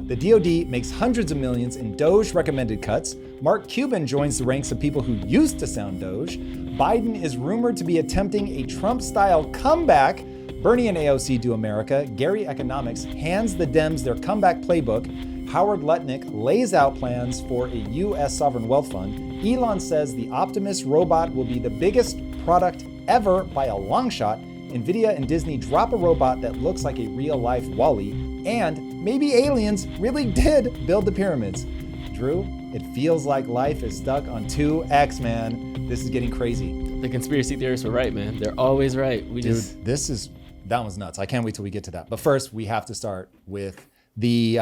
The DOD makes hundreds of millions in Doge recommended cuts. Mark Cuban joins the ranks of people who used to sound Doge. Biden is rumored to be attempting a Trump-style comeback. Bernie and AOC do America. Gary Economics hands the Dems their comeback playbook. Howard Lutnick lays out plans for a U.S. sovereign wealth fund. Elon says the Optimus robot will be the biggest product ever by a long shot. NVIDIA and Disney drop a robot that looks like a real-life WALL-E. And maybe aliens really did build the pyramids. Drew, it feels like life is stuck on 2X, man. This is getting crazy. The conspiracy theorists were right, man. They're always right. That was nuts. I can't wait till we get to that. But first, we have to start with the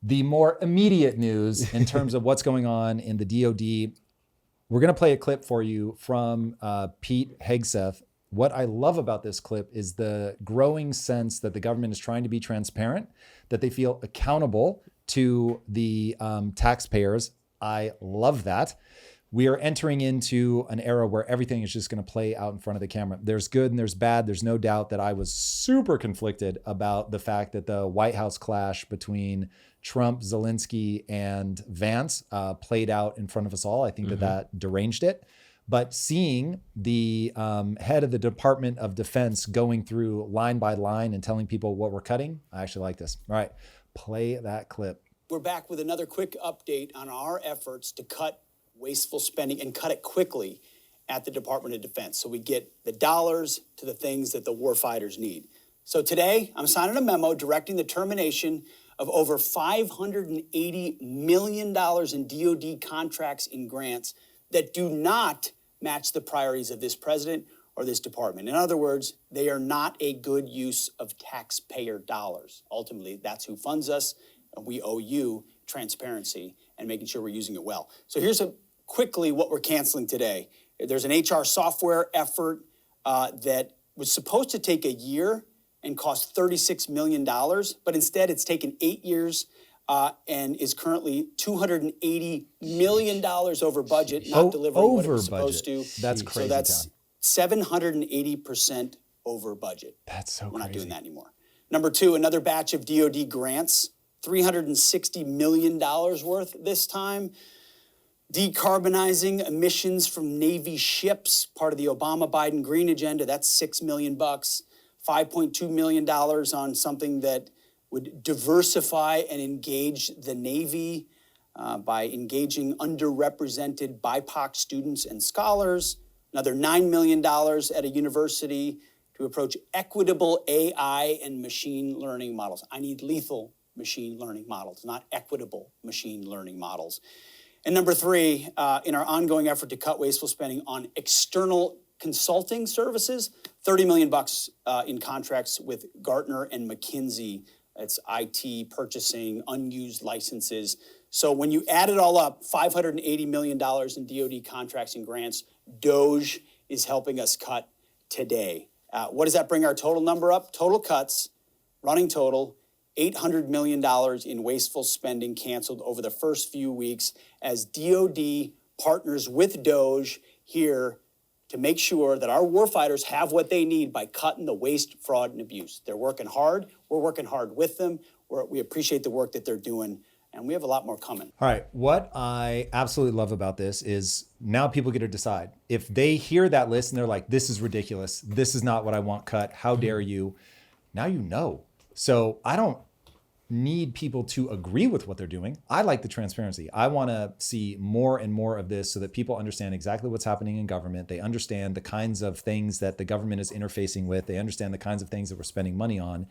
more immediate news in terms of what's going on in the DOD. We're going to play a clip for you from Pete Hegseth. What I love about this clip is the growing sense that the government is trying to be transparent, that they feel accountable to the taxpayers. I love that. We are entering into an era where everything is just going to play out in front of the camera. There's good and there's bad. There's no doubt that I was super conflicted about the fact that the White House clash between Trump, Zelensky, and Vance played out in front of us all. I think that deranged it. But seeing the head of the Department of Defense going through line by line and telling people what we're cutting, I actually like this. All right, play that clip. We're back with another quick update on our efforts to cut wasteful spending and cut it quickly at the Department of Defense so we get the dollars to the things that the warfighters need. So today, I'm signing a memo directing the termination of over $580 million in DOD contracts and grants that do not match the priorities of this president or this department. In other words, they are not a good use of taxpayer dollars. Ultimately, that's who funds us, and we owe you transparency and making sure we're using it well. So here's quickly what we're canceling today. There's an HR software effort that was supposed to take a year and cost $36 million, but instead it's taken 8 years and is currently $280 million over budget, not delivering what it was supposed to. That's crazy. So that's 780% over budget. That's so crazy. We're not doing that anymore. Number two, another batch of DOD grants, $360 million worth this time. Decarbonizing emissions from Navy ships, part of the Obama-Biden green agenda, that's $6 million. $5.2 million on something that would diversify and engage the Navy by engaging underrepresented BIPOC students and scholars. Another $9 million at a university to approach equitable AI and machine learning models. I need lethal machine learning models, not equitable machine learning models. And number three, in our ongoing effort to cut wasteful spending on external consulting services, $30 million in contracts with Gartner and McKinsey. It's IT, purchasing, unused licenses. So when you add it all up, $580 million in DOD contracts and grants, DOGE is helping us cut today. What does that bring our total number up? Total cuts, running total, $800 million in wasteful spending canceled over the first few weeks as DOD partners with DOGE here to make sure that our warfighters have what they need by cutting the waste, fraud, and abuse. They're working hard. We're working hard with them. We appreciate the work that they're doing, and we have a lot more coming. All right. What I absolutely love about this is now people get to decide. If they hear that list and they're like, this is ridiculous. This is not what I want cut. How dare you? Now you know. So I don't need people to agree with what they're doing. I like the transparency. I want to see more and more of this so that people understand exactly what's happening in government. They understand the kinds of things that the government is interfacing with. They understand the kinds of things that we're spending money on.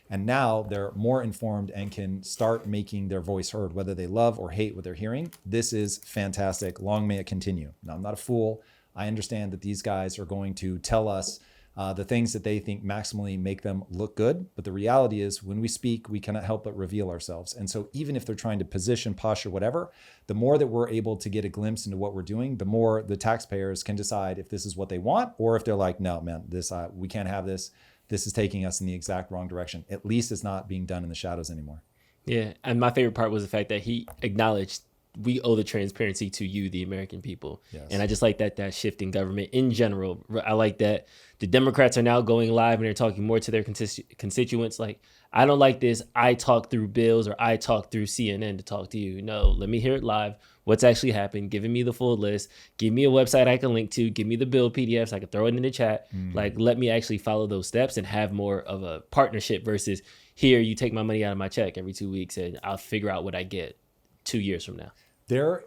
And now they're more informed and can start making their voice heard, whether they love or hate what they're hearing. This is fantastic. Long may it continue. Now, I'm not a fool. I understand that these guys are going to tell us the things that they think maximally make them look good. But the reality is when we speak, we cannot help but reveal ourselves. And so even if they're trying to position, posture, whatever, the more that we're able to get a glimpse into what we're doing, the more the taxpayers can decide if this is what they want, or if they're like, no, man, this we can't have this. This is taking us in the exact wrong direction. At least it's not being done in the shadows anymore. Yeah. And my favorite part was the fact that he acknowledged we owe the transparency to you, the American people. Yes. And I just like that shift in government in general. I like that the Democrats are now going live and they're talking more to their constituents. Like, I don't like this. I talk through bills or I talk through CNN to talk to you. No, let me hear it live. What's actually happened? Giving me the full list. Give me a website I can link to. Give me the bill PDFs. I can throw it in the chat. Like, let me actually follow those steps and have more of a partnership versus here, you take my money out of my check every 2 weeks and I'll figure out what I get 2 years from now. There,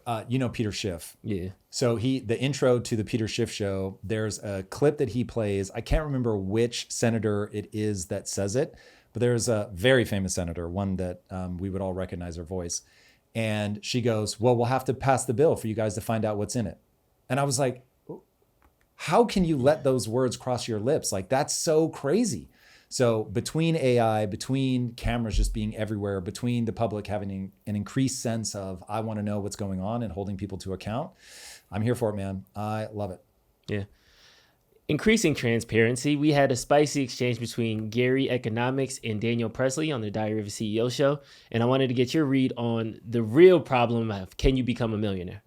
Peter Schiff. Yeah. So the intro to the Peter Schiff show, there's a clip that he plays. I can't remember which senator it is that says it, but there's a very famous senator, one that we would all recognize her voice. And she goes, well, we'll have to pass the bill for you guys to find out what's in it. And I was like, how can you let those words cross your lips? Like, that's so crazy. So between AI, between cameras just being everywhere, between the public having an increased sense of, I want to know what's going on and holding people to account, I'm here for it, man. I love it. Yeah. Increasing transparency. We had a spicy exchange between Gary Economics and Daniel Presley on the Diary of a CEO show. And I wanted to get your read on the real problem of, can you become a millionaire?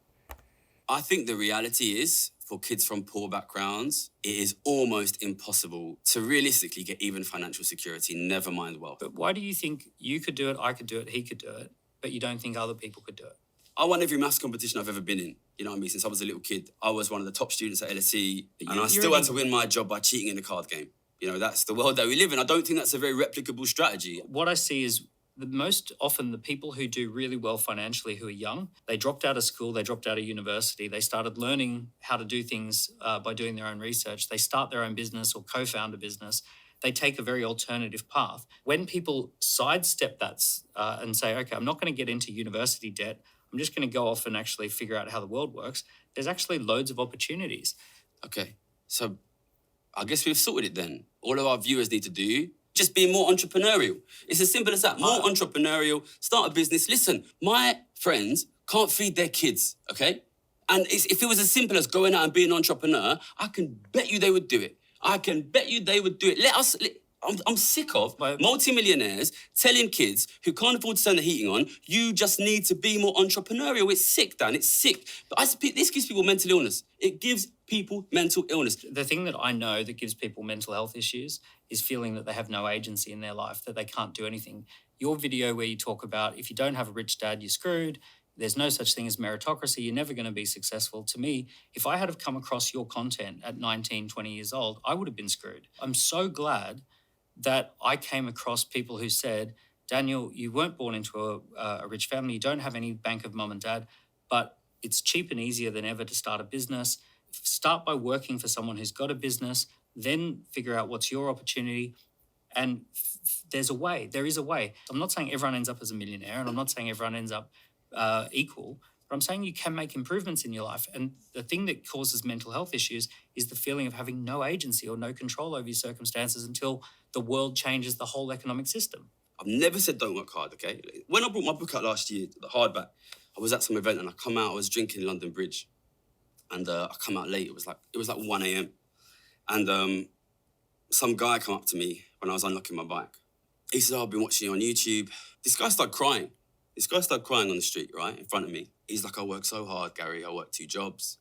I think the reality is, for kids from poor backgrounds, it is almost impossible to realistically get even financial security, never mind wealth. But why do you think you could do it, I could do it, he could do it, but you don't think other people could do it? I won every maths competition I've ever been in. You know what I mean? Since I was a little kid, I was one of the top students at LSE, and I still had to win my job by cheating in the card game. You know, that's the world that we live in. I don't think that's a very replicable strategy. What I see is most often the people who do really well financially who are young, they dropped out of school, they dropped out of university, they started learning how to do things by doing their own research. They start their own business or co-found a business. They take a very alternative path. When people sidestep that and say, okay, I'm not going to get into university debt, I'm just going to go off and actually figure out how the world works, there's actually loads of opportunities. Okay, so I guess we've sorted it then. All of our viewers need to do just be more entrepreneurial. It's as simple as that. More entrepreneurial, start a business. Listen, my friends can't feed their kids, okay? And if it was as simple as going out and being an entrepreneur, I can bet you they would do it. I can bet you they would do it. I'm sick of multimillionaires telling kids who can't afford to turn the heating on, you just need to be more entrepreneurial. It's sick, Dan, it's sick. But this gives people mental illness. It gives people mental illness. The thing that I know that gives people mental health issues is feeling that they have no agency in their life, that they can't do anything. Your video where you talk about if you don't have a rich dad, you're screwed. There's no such thing as meritocracy. You're never going to be successful. To me, if I had have come across your content at 19, 20 years old, I would have been screwed. I'm so glad that I came across people who said, Daniel, you weren't born into a rich family. You don't have any bank of mom and dad, but it's cheap and easier than ever to start a business. Start by working for someone who's got a business, then figure out what's your opportunity. And there's a way. There is a way. I'm not saying everyone ends up as a millionaire, and I'm not saying everyone ends up equal, but I'm saying you can make improvements in your life. And the thing that causes mental health issues is the feeling of having no agency or no control over your circumstances until the world changes the whole economic system. I've never said don't work hard, okay? When I brought my book out last year, the hardback, I was at some event and I come out, I was drinking London Bridge. And I come out late, it was like 1 a.m. And some guy come up to me when I was unlocking my bike. He said, I've been watching you on YouTube. This guy started crying. On the street, right, in front of me. He's like, I work so hard, Gary. I work 2 jobs.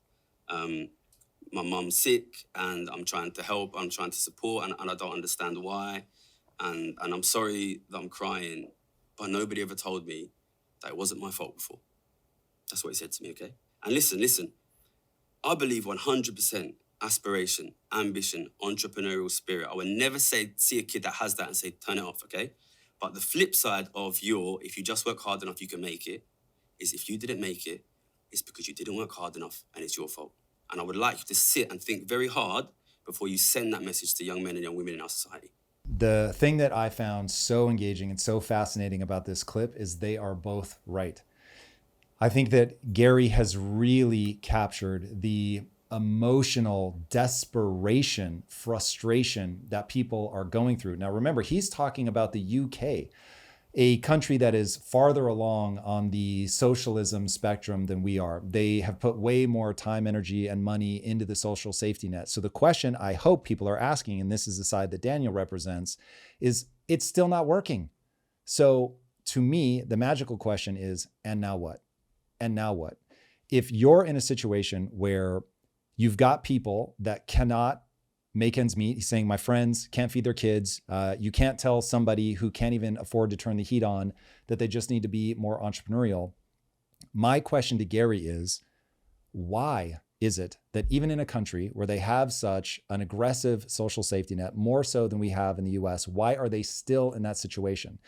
My mum's sick and I'm trying to help. I'm trying to support and I don't understand why. And I'm sorry that I'm crying, but nobody ever told me that it wasn't my fault before. That's what he said to me, okay? And listen. I believe 100% aspiration, ambition, entrepreneurial spirit. I would never see a kid that has that and say, turn it off, okay? But the flip side of if you just work hard enough, you can make it, is if you didn't make it, it's because you didn't work hard enough and it's your fault. And I would like you to sit and think very hard before you send that message to young men and young women in our society. The thing that I found so engaging and so fascinating about this clip is they are both right. I think that Gary has really captured the emotional desperation, frustration that people are going through. Now, remember, he's talking about the UK, a country that is farther along on the socialism spectrum than we are. They have put way more time, energy, and money into the social safety net. So the question I hope people are asking, and this is the side that Daniel represents, is it's still not working. So to me, the magical question is, and now what? and now what? If you're in a situation where you've got people that cannot make ends meet, he's saying, my friends can't feed their kids. You can't tell somebody who can't even afford to turn the heat on that they just need to be more entrepreneurial. My question to Gary is, why is it that even in a country where they have such an aggressive social safety net, more so than we have in the US, why are they still in that situation?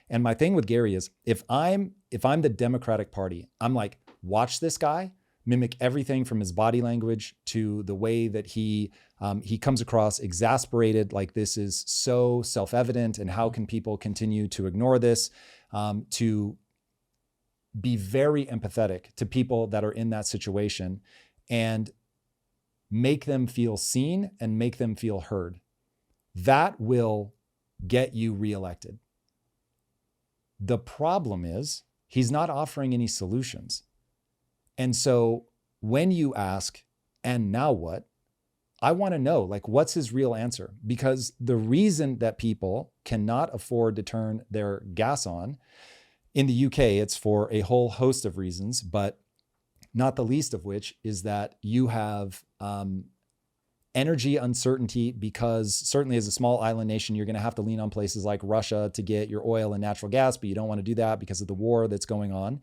And my thing with Gary is, if I'm the Democratic Party, I'm like, watch this guy mimic everything from his body language to the way that he comes across exasperated, like this is so self-evident, and how can people continue to ignore this, to be very empathetic to people that are in that situation and make them feel seen and make them feel heard. That will get you reelected. The problem is he's not offering any solutions. And so when you ask, and now what? I want to know, like, what's his real answer? Because the reason that people cannot afford to turn their gas on, in the UK, it's for a whole host of reasons, but not the least of which is that you have energy uncertainty, because certainly as a small island nation, you're going to have to lean on places like Russia to get your oil and natural gas, but you don't want to do that because of the war that's going on.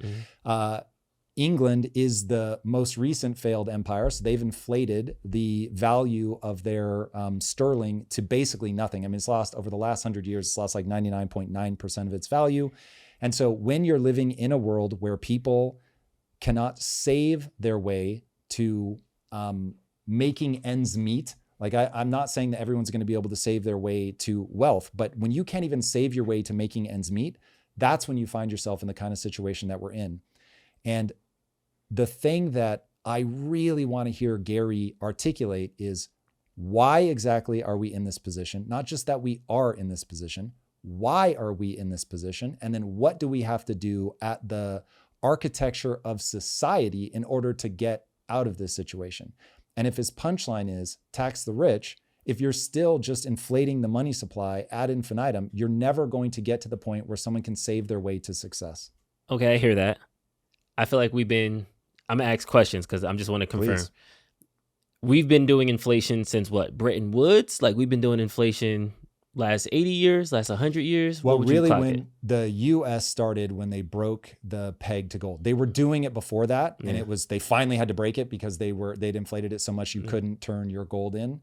England is the most recent failed empire, so they've inflated the value of their sterling to basically nothing. I mean, it's lost over the last 100 years, it's lost like 99.9% of its value. And so when you're living in a world where people cannot save their way to making ends meet, like I'm not saying that everyone's going to be able to save their way to wealth, but when you can't even save your way to making ends meet, that's when you find yourself in the kind of situation that we're in. And the thing that I really want to hear Gary articulate is, why exactly are we in this position? Not just that we are in this position, why are we in this position? And then what do we have to do at the architecture of society in order to get out of this situation? And if his punchline is tax the rich, if you're still just inflating the money supply ad infinitum, you're never going to get to the point where someone can save their way to success. Okay, I hear that. I feel like I'm going to ask questions because I just want to confirm. Please. We've been doing inflation since what? Bretton Woods? Like, we've been doing inflation last 80 years, last 100 years? Well, what would you really, clock when it? the U.S. started, when they broke the peg to gold, they were doing it before that, and it was, they finally had to break it because they'd inflated it so much you couldn't turn your gold in,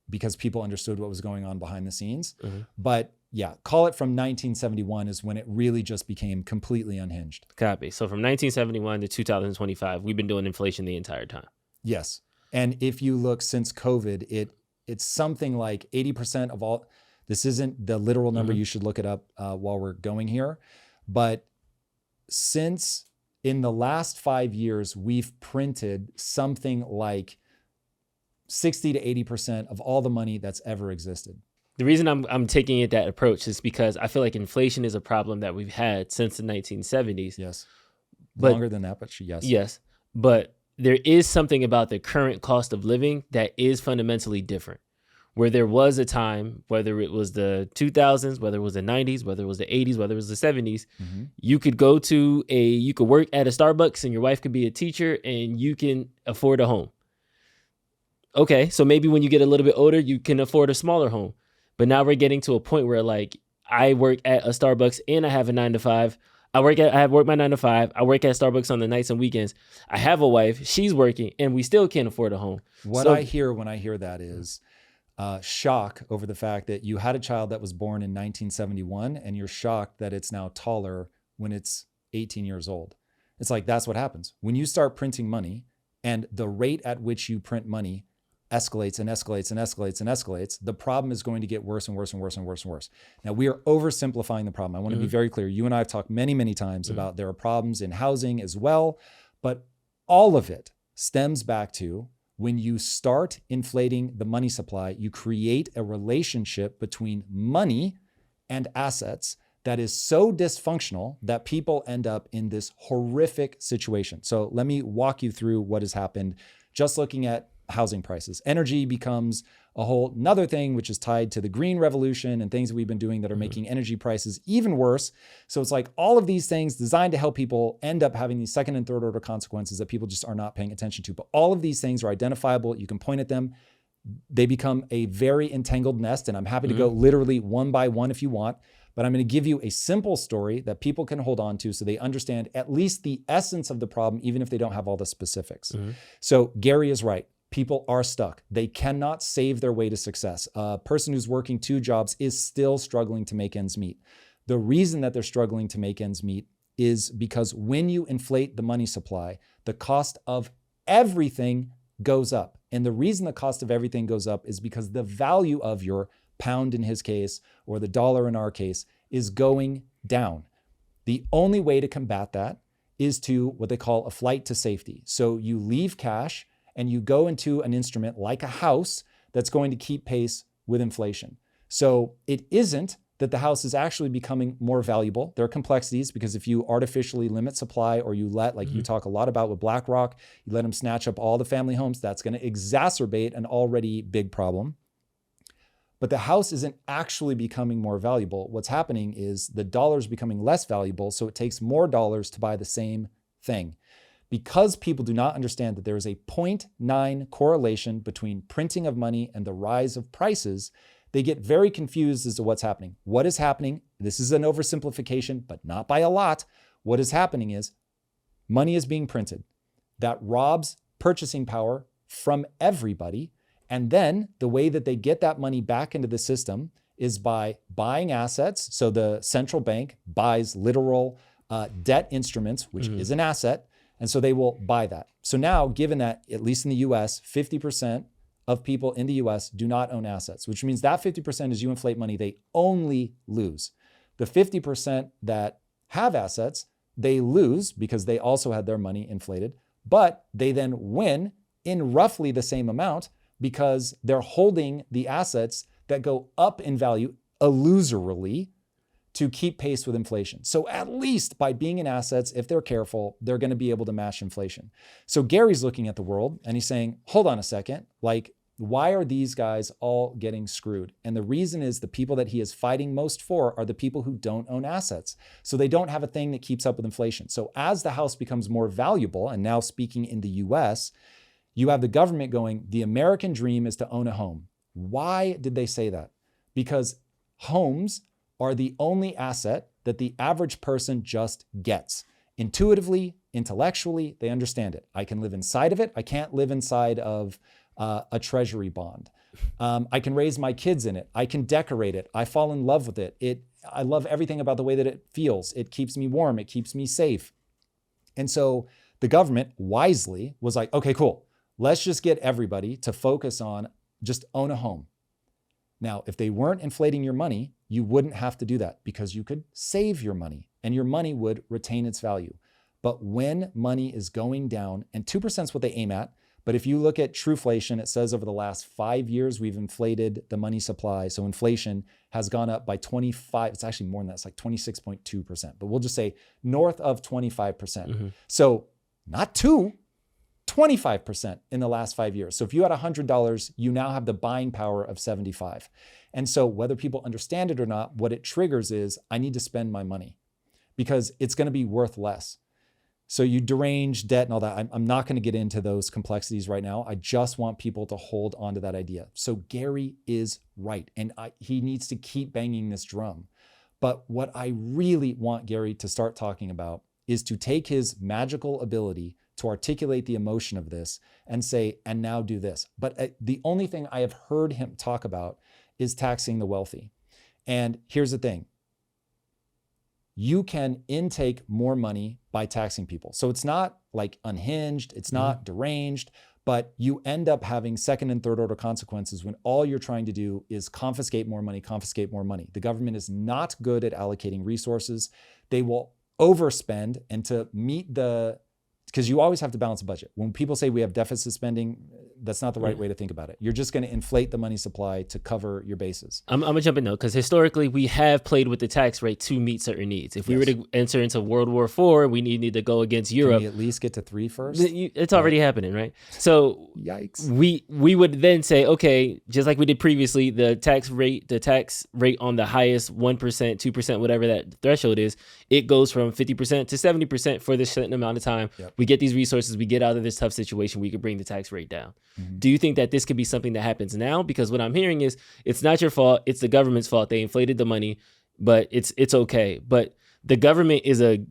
because people understood what was going on behind the scenes. But yeah, call it from 1971 is when it really just became completely unhinged. Copy. So from 1971 to 2025, we've been doing inflation the entire time. Yes. And if you look since COVID, it's something like 80% of all, this isn't the literal number, you should look it up while we're going here. But since in the last 5 years, we've printed something like 60 to 80% of all the money that's ever existed. The reason I'm taking it that approach is because I feel like inflation is a problem that we've had since the 1970s. Yes. But, longer than that, but yes. Yes. But there is something about the current cost of living that is fundamentally different. Where there was a time, whether it was the 2000s, whether it was the 90s, whether it was the 80s, whether it was the 70s, you could you could work at a Starbucks and your wife could be a teacher and you can afford a home. Okay, so maybe when you get a little bit older, you can afford a smaller home. But now we're getting to a point where, like, I work at a Starbucks and I have a 9 to 5. I work my 9 to 5. I work at Starbucks on the nights and weekends. I have a wife. She's working, and we still can't afford a home. What I hear when I hear that is shock over the fact that you had a child that was born in 1971, and you're shocked that it's now taller when it's 18 years old. It's like, that's what happens. When you start printing money and the rate at which you print money escalates and escalates and escalates and escalates, the problem is going to get worse and worse and worse and worse and worse. Now, we are oversimplifying the problem. I want to be very clear. You and I have talked many, many times about there are problems in housing as well, but all of it stems back to when you start inflating the money supply, you create a relationship between money and assets that is so dysfunctional that people end up in this horrific situation. So let me walk you through what has happened just looking at housing prices. Energy becomes a whole nother thing, which is tied to the green revolution and things that we've been doing that are making energy prices even worse. So it's like all of these things designed to help people end up having these second and third order consequences that people just are not paying attention to. But all of these things are identifiable. You can point at them. They become a very entangled nest, and I'm happy to go literally one by one if you want. But I'm going to give you a simple story that people can hold on to so they understand at least the essence of the problem, even if they don't have all the specifics. So Gary is right. People are stuck. They cannot save their way to success. A person who's working 2 jobs is still struggling to make ends meet. The reason that they're struggling to make ends meet is because when you inflate the money supply, the cost of everything goes up. And the reason the cost of everything goes up is because the value of your pound in his case, or the dollar in our case, is going down. The only way to combat that is to what they call a flight to safety. So you leave cash and you go into an instrument like a house that's going to keep pace with inflation. So it isn't that the house is actually becoming more valuable. There are complexities because if you artificially limit supply, or you let, like you talk a lot about with BlackRock, you let them snatch up all the family homes, that's going to exacerbate an already big problem. But the house isn't actually becoming more valuable. What's happening is the dollar is becoming less valuable, so it takes more dollars to buy the same thing. Because people do not understand that there is a 0.9 correlation between printing of money and the rise of prices, they get very confused as to what's happening. What is happening? This is an oversimplification, but not by a lot. What is happening is money is being printed. That robs purchasing power from everybody. And then the way that they get that money back into the system is by buying assets. So the central bank buys literal debt instruments, which is an asset. And so they will buy that. So now, given that, at least in the US, 50% of people in the US do not own assets, which means that 50% as you inflate money, they only lose. The 50% that have assets, they lose because they also had their money inflated, but they then win in roughly the same amount because they're holding the assets that go up in value illusorily to keep pace with inflation. So at least by being in assets, if they're careful, they're going to be able to match inflation. So Gary's looking at the world and he's saying, hold on a second, like, why are these guys all getting screwed? And the reason is the people that he is fighting most for are the people who don't own assets. So they don't have a thing that keeps up with inflation. So as the house becomes more valuable, and now speaking in the US, you have the government going, the American dream is to own a home. Why did they say that? Because homes are the only asset that the average person just gets. Intuitively, intellectually, they understand it. I can live inside of it. I can't live inside of a treasury bond. I can raise my kids in it. I can decorate it. I fall in love with it. I love everything about the way that it feels. It keeps me warm. It keeps me safe. And so the government wisely was like, okay, cool. Let's just get everybody to focus on just own a home. Now, if they weren't inflating your money, you wouldn't have to do that because you could save your money and your money would retain its value. But when money is going down, and 2% is what they aim at, but if you look at Trueflation, it says over the last 5 years, we've inflated the money supply. So inflation has gone up by 25, it's actually more than that, it's like 26.2%, but we'll just say north of 25%. So not 25% in the last 5 years. So if you had $100, you now have the buying power of 75. And so whether people understand it or not, what it triggers is I need to spend my money because it's going to be worth less. So you derange debt and all that. I'm not going to get into those complexities right now. I just want people to hold on to that idea. So Gary is right. And he needs to keep banging this drum. But what I really want Gary to start talking about is to take his magical ability to articulate the emotion of this and say, and now do this. But the only thing I have heard him talk about is taxing the wealthy. And here's the thing. You can intake more money by taxing people. So it's not like unhinged, it's not deranged, but you end up having second and third order consequences when all you're trying to do is confiscate more money. The government is not good at allocating resources. They will overspend, and to meet because you always have to balance a budget. When people say we have deficit spending, That's not the right way to think about it. You're just going to inflate the money supply to cover your bases. I'm gonna jump in though, because historically we have played with the tax rate to meet certain needs. If we were to enter into World War IV, we need to go against Europe. Can we at least get to 3 first? It's already happening, right? So Yikes. we would then say, okay, just like we did previously, the tax rate on the highest 1%, 2%, whatever that threshold is, it goes from 50% to 70% for this certain amount of time. Yep. We get these resources, we get out of this tough situation, we could bring the tax rate down. Do you think that this could be something that happens now? Because what I'm hearing is it's not your fault, it's the government's fault. They inflated the money, but it's okay. But the government is a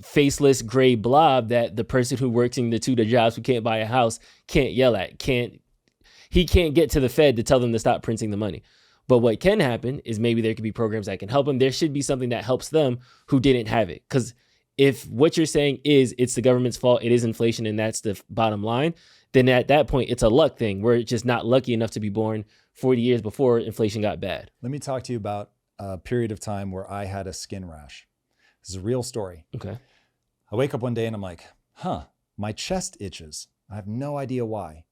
faceless gray blob that the person who works in the 2 jobs who can't buy a house can't yell at, he can't get to the Fed to tell them to stop printing the money. But what can happen is maybe there could be programs that can help them. There should be something that helps them who didn't have it. Because if what you're saying is it's the government's fault, it is inflation, and that's the bottom line, then at that point, it's a luck thing. We're just not lucky enough to be born 40 years before inflation got bad. Let me talk to you about a period of time where I had a skin rash. This is a real story. Okay. I wake up one day and I'm like, my chest itches. I have no idea why.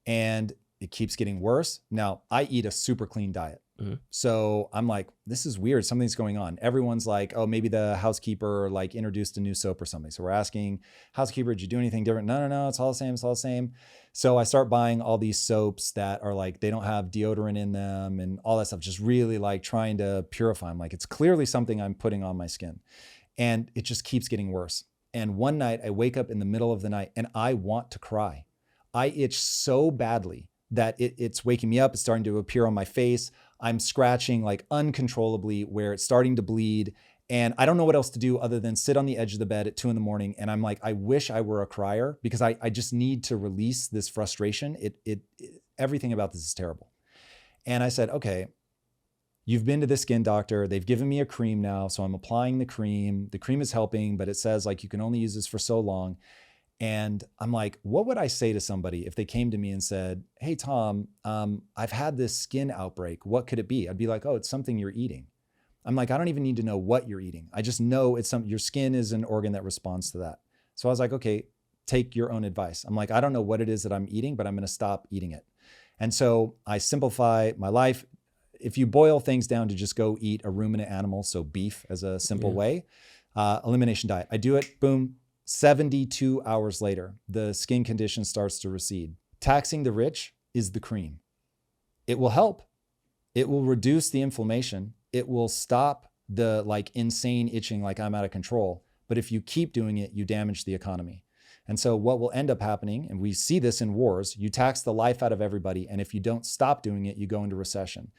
And it keeps getting worse. Now, I eat a super clean diet. So I'm like, this is weird. Something's going on. Everyone's like, oh, maybe the housekeeper like introduced a new soap or something. So we're asking, housekeeper, did you do anything different? No, it's all the same. It's all the same. So I start buying all these soaps that are like, they don't have deodorant in them and all that stuff, just really like trying to purify them. Like it's clearly something I'm putting on my skin. And it just keeps getting worse. And one night I wake up in the middle of the night and I want to cry. I itch so badly that it's waking me up. It's starting to appear on my face. I'm scratching like uncontrollably where it's starting to bleed. And I don't know what else to do other than sit on the edge of the bed at 2 a.m. And I'm like, I wish I were a crier because I just need to release this frustration. Everything about this is terrible. And I said, okay, you've been to the skin doctor. They've given me a cream now. So I'm applying the cream. The cream is helping, but it says like, you can only use this for so long. And I'm like, what would I say to somebody if they came to me and said, hey, Tom, I've had this skin outbreak. What could it be? I'd be like, oh, it's something you're eating. I'm like, I don't even need to know what you're eating. I just know it's your skin is an organ that responds to that. So I was like, okay, take your own advice. I'm like, I don't know what it is that I'm eating, but I'm going to stop eating it. And so I simplify my life. If you boil things down to just go eat a ruminant animal, so beef as a simple way, elimination diet. I do it, boom. 72 hours later, the skin condition starts to recede. Taxing the rich is the cream. It will help. It will reduce the inflammation. It will stop the like insane itching like I'm out of control. But if you keep doing it, you damage the economy. And so what will end up happening, and we see this in wars, you tax the life out of everybody. And if you don't stop doing it, you go into recession.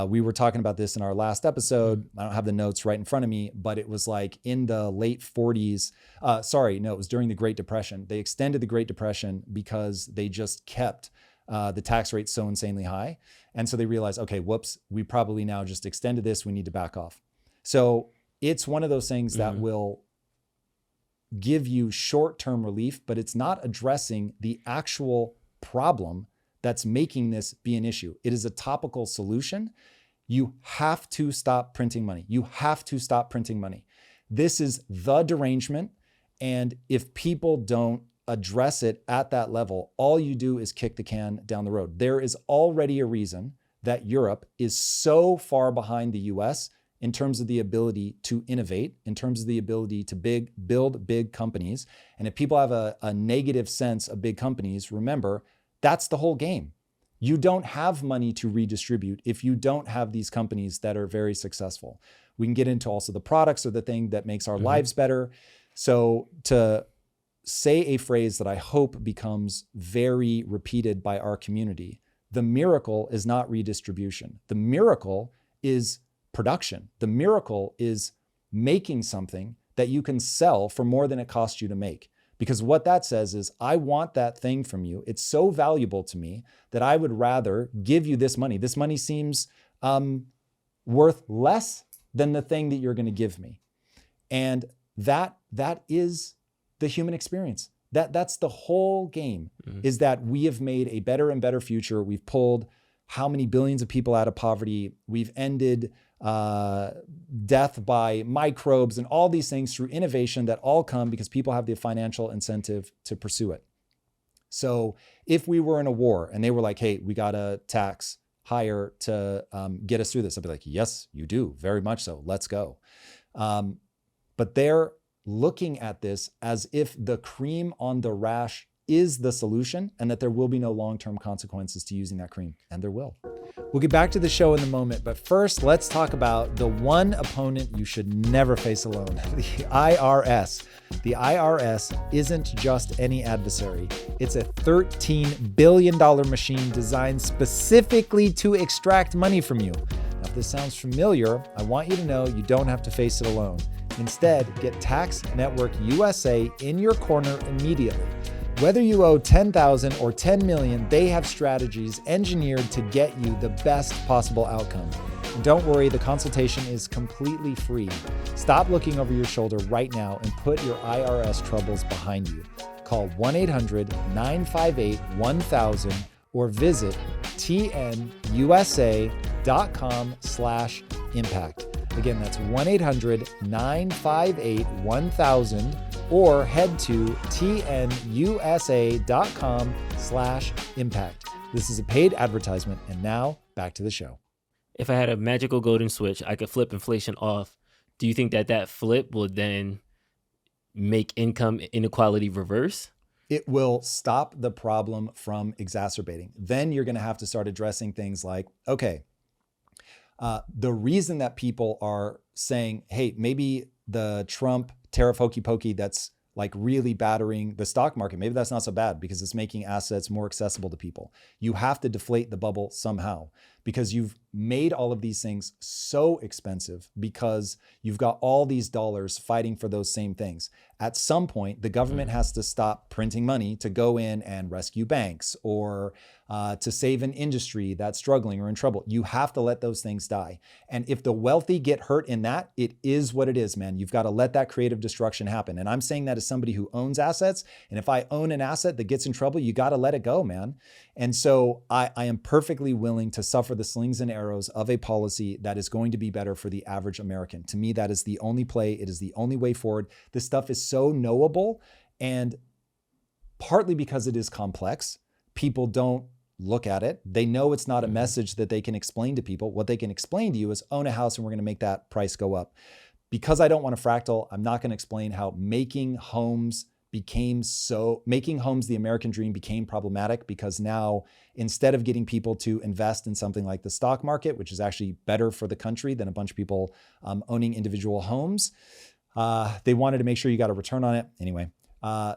We were talking about this in our last episode. I don't have the notes right in front of me, but it was like in the late 40s. It was during the Great Depression. They extended the Great Depression because they just kept the tax rate so insanely high. And so they realized, okay, whoops, we probably now just extended this. We need to back off. So it's one of those things that will give you short-term relief, but it's not addressing the actual problem that's making this be an issue. It is a topical solution. You have to stop printing money. You have to stop printing money. This is the derangement. And if people don't address it at that level, all you do is kick the can down the road. There is already a reason that Europe is so far behind the US in terms of the ability to innovate, in terms of the ability to build big companies. And if people have a negative sense of big companies, remember, that's the whole game. You don't have money to redistribute if you don't have these companies that are very successful. We can get into also the products are the thing that makes our lives better. So to say a phrase that I hope becomes very repeated by our community, the miracle is not redistribution. The miracle is production. The miracle is making something that you can sell for more than it costs you to make. Because what that says is, I want that thing from you. It's so valuable to me that I would rather give you this money. This money seems worth less than the thing that you're going to give me. And that is the human experience. That's the whole game, is that we have made a better and better future. We've pulled how many billions of people out of poverty. We've ended death by microbes and all these things through innovation that all come because people have the financial incentive to pursue it. So if we were in a war and they were like, hey, we got to tax higher to get us through this, I'd be like, yes, you do. Very much so. Let's go. But they're looking at this as if the cream on the rash is the solution and that there will be no long-term consequences to using that cream. And there will. We'll get back to the show in a moment, but first let's talk about the one opponent you should never face alone, the IRS. The IRS isn't just any adversary. It's a $13 billion machine designed specifically to extract money from you. Now, if this sounds familiar, I want you to know you don't have to face it alone. Instead, get Tax Network USA in your corner immediately. Whether you owe $10,000 or $10 million, they have strategies engineered to get you the best possible outcome. And don't worry, the consultation is completely free. Stop looking over your shoulder right now and put your IRS troubles behind you. Call 1-800-958-1000 or visit tnusa.com/impact. Again, that's 1-800-958-1000 or head to tnusa.com/impact. This is a paid advertisement. And now back to the show. If I had a magical golden switch, I could flip inflation off. Do you think that flip will then make income inequality reverse? It will stop the problem from exacerbating. Then you're going to have to start addressing things like, okay, the reason that people are saying, hey, maybe the Trump tariff hokey pokey that's like really battering the stock market, maybe that's not so bad because it's making assets more accessible to people. You have to deflate the bubble somehow because you've made all of these things so expensive because you've got all these dollars fighting for those same things. At some point, the government has to stop printing money to go in and rescue banks or to save an industry that's struggling or in trouble. You have to let those things die. And if the wealthy get hurt in that, it is what it is, man. You've got to let that creative destruction happen. And I'm saying that as somebody who owns assets. And if I own an asset that gets in trouble, you got to let it go, man. And so I am perfectly willing to suffer the slings and arrows of a policy that is going to be better for the average American. To me, that is the only play. It is the only way forward. This stuff is so knowable, and partly because it is complex, people don't look at it. They know it's not a message that they can explain to people. What they can explain to you is own a house and we're going to make that price go up. Because I don't want a fractal, I'm not going to explain how making homes the American dream became problematic, because now instead of getting people to invest in something like the stock market, which is actually better for the country than a bunch of people owning individual homes, they wanted to make sure you got a return on it. Anyway,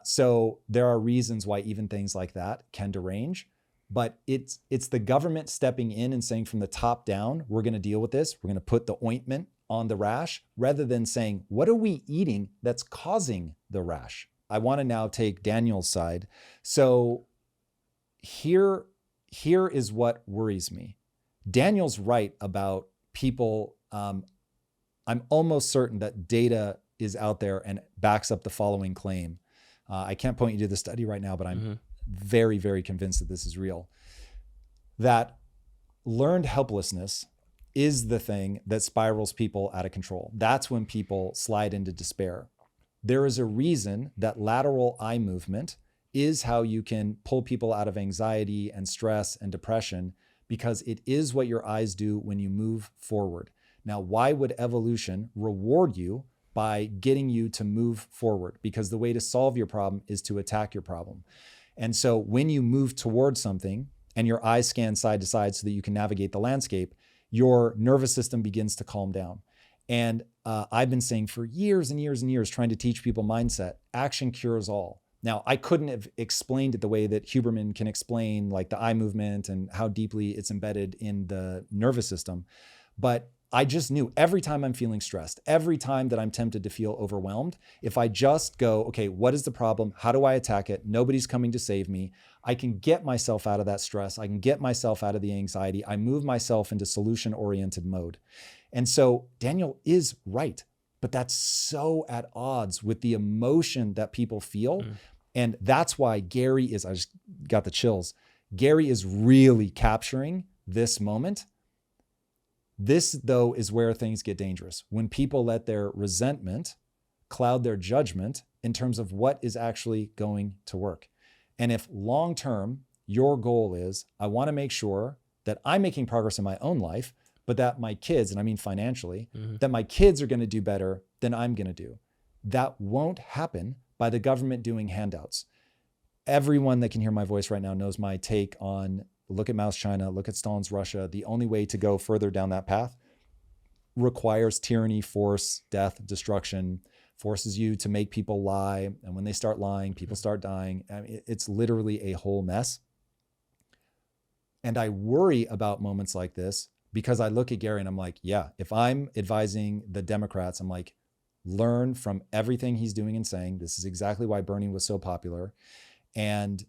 so there are reasons why even things like that can derange, but it's the government stepping in and saying from the top down, we're going to deal with this. We're going to put the ointment on the rash, rather than saying, what are we eating that's causing the rash? I want to now take Daniel's side. So here is what worries me. Daniel's right about people. I'm almost certain that data is out there and backs up the following claim. I can't point you to the study right now, but I'm very, very convinced that this is real. That learned helplessness is the thing that spirals people out of control. That's when people slide into despair. There is a reason that lateral eye movement is how you can pull people out of anxiety and stress and depression, because it is what your eyes do when you move forward. Now, why would evolution reward you by getting you to move forward? Because the way to solve your problem is to attack your problem. And so when you move towards something and your eyes scan side to side so that you can navigate the landscape, your nervous system begins to calm down. And I've been saying for years and years and years, trying to teach people mindset, action cures all. Now, I couldn't have explained it the way that Huberman can explain, like the eye movement and how deeply it's embedded in the nervous system. But I just knew every time I'm feeling stressed, every time that I'm tempted to feel overwhelmed, if I just go, okay, what is the problem? How do I attack it? Nobody's coming to save me. I can get myself out of that stress. I can get myself out of the anxiety. I move myself into solution-oriented mode. And so Daniel is right, but that's so at odds with the emotion that people feel. And that's why Gary is, I just got the chills. Gary is really capturing this moment. This, though, is where things get dangerous. When people let their resentment cloud their judgment in terms of what is actually going to work. And if long-term, your goal is, I want to make sure that I'm making progress in my own life, but that my kids, and I mean financially, that my kids are going to do better than I'm going to do. That won't happen by the government doing handouts. Everyone that can hear my voice right now knows my take on look at Mao's China, look at Stalin's Russia. The only way to go further down that path requires tyranny, force, death, destruction, forces you to make people lie. And when they start lying, people start dying. I mean, it's literally a whole mess. And I worry about moments like this because I look at Gary and I'm like, yeah, if I'm advising the Democrats, I'm like, learn from everything he's doing and saying. This is exactly why Bernie was so popular. And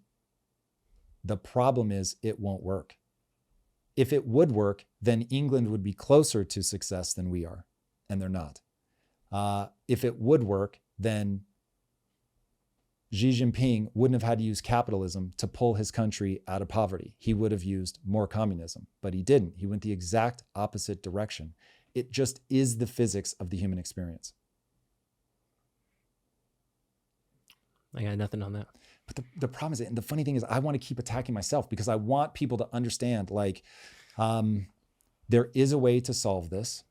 the problem is it won't work. If it would work, then England would be closer to success than we are, and they're not. If it would work, then Xi Jinping wouldn't have had to use capitalism to pull his country out of poverty. He would have used more communism, but he didn't. He went the exact opposite direction. It just is the physics of the human experience. I got nothing on that. But the problem is, and the funny thing is, I want to keep attacking myself because I want people to understand, like, there is a way to solve this,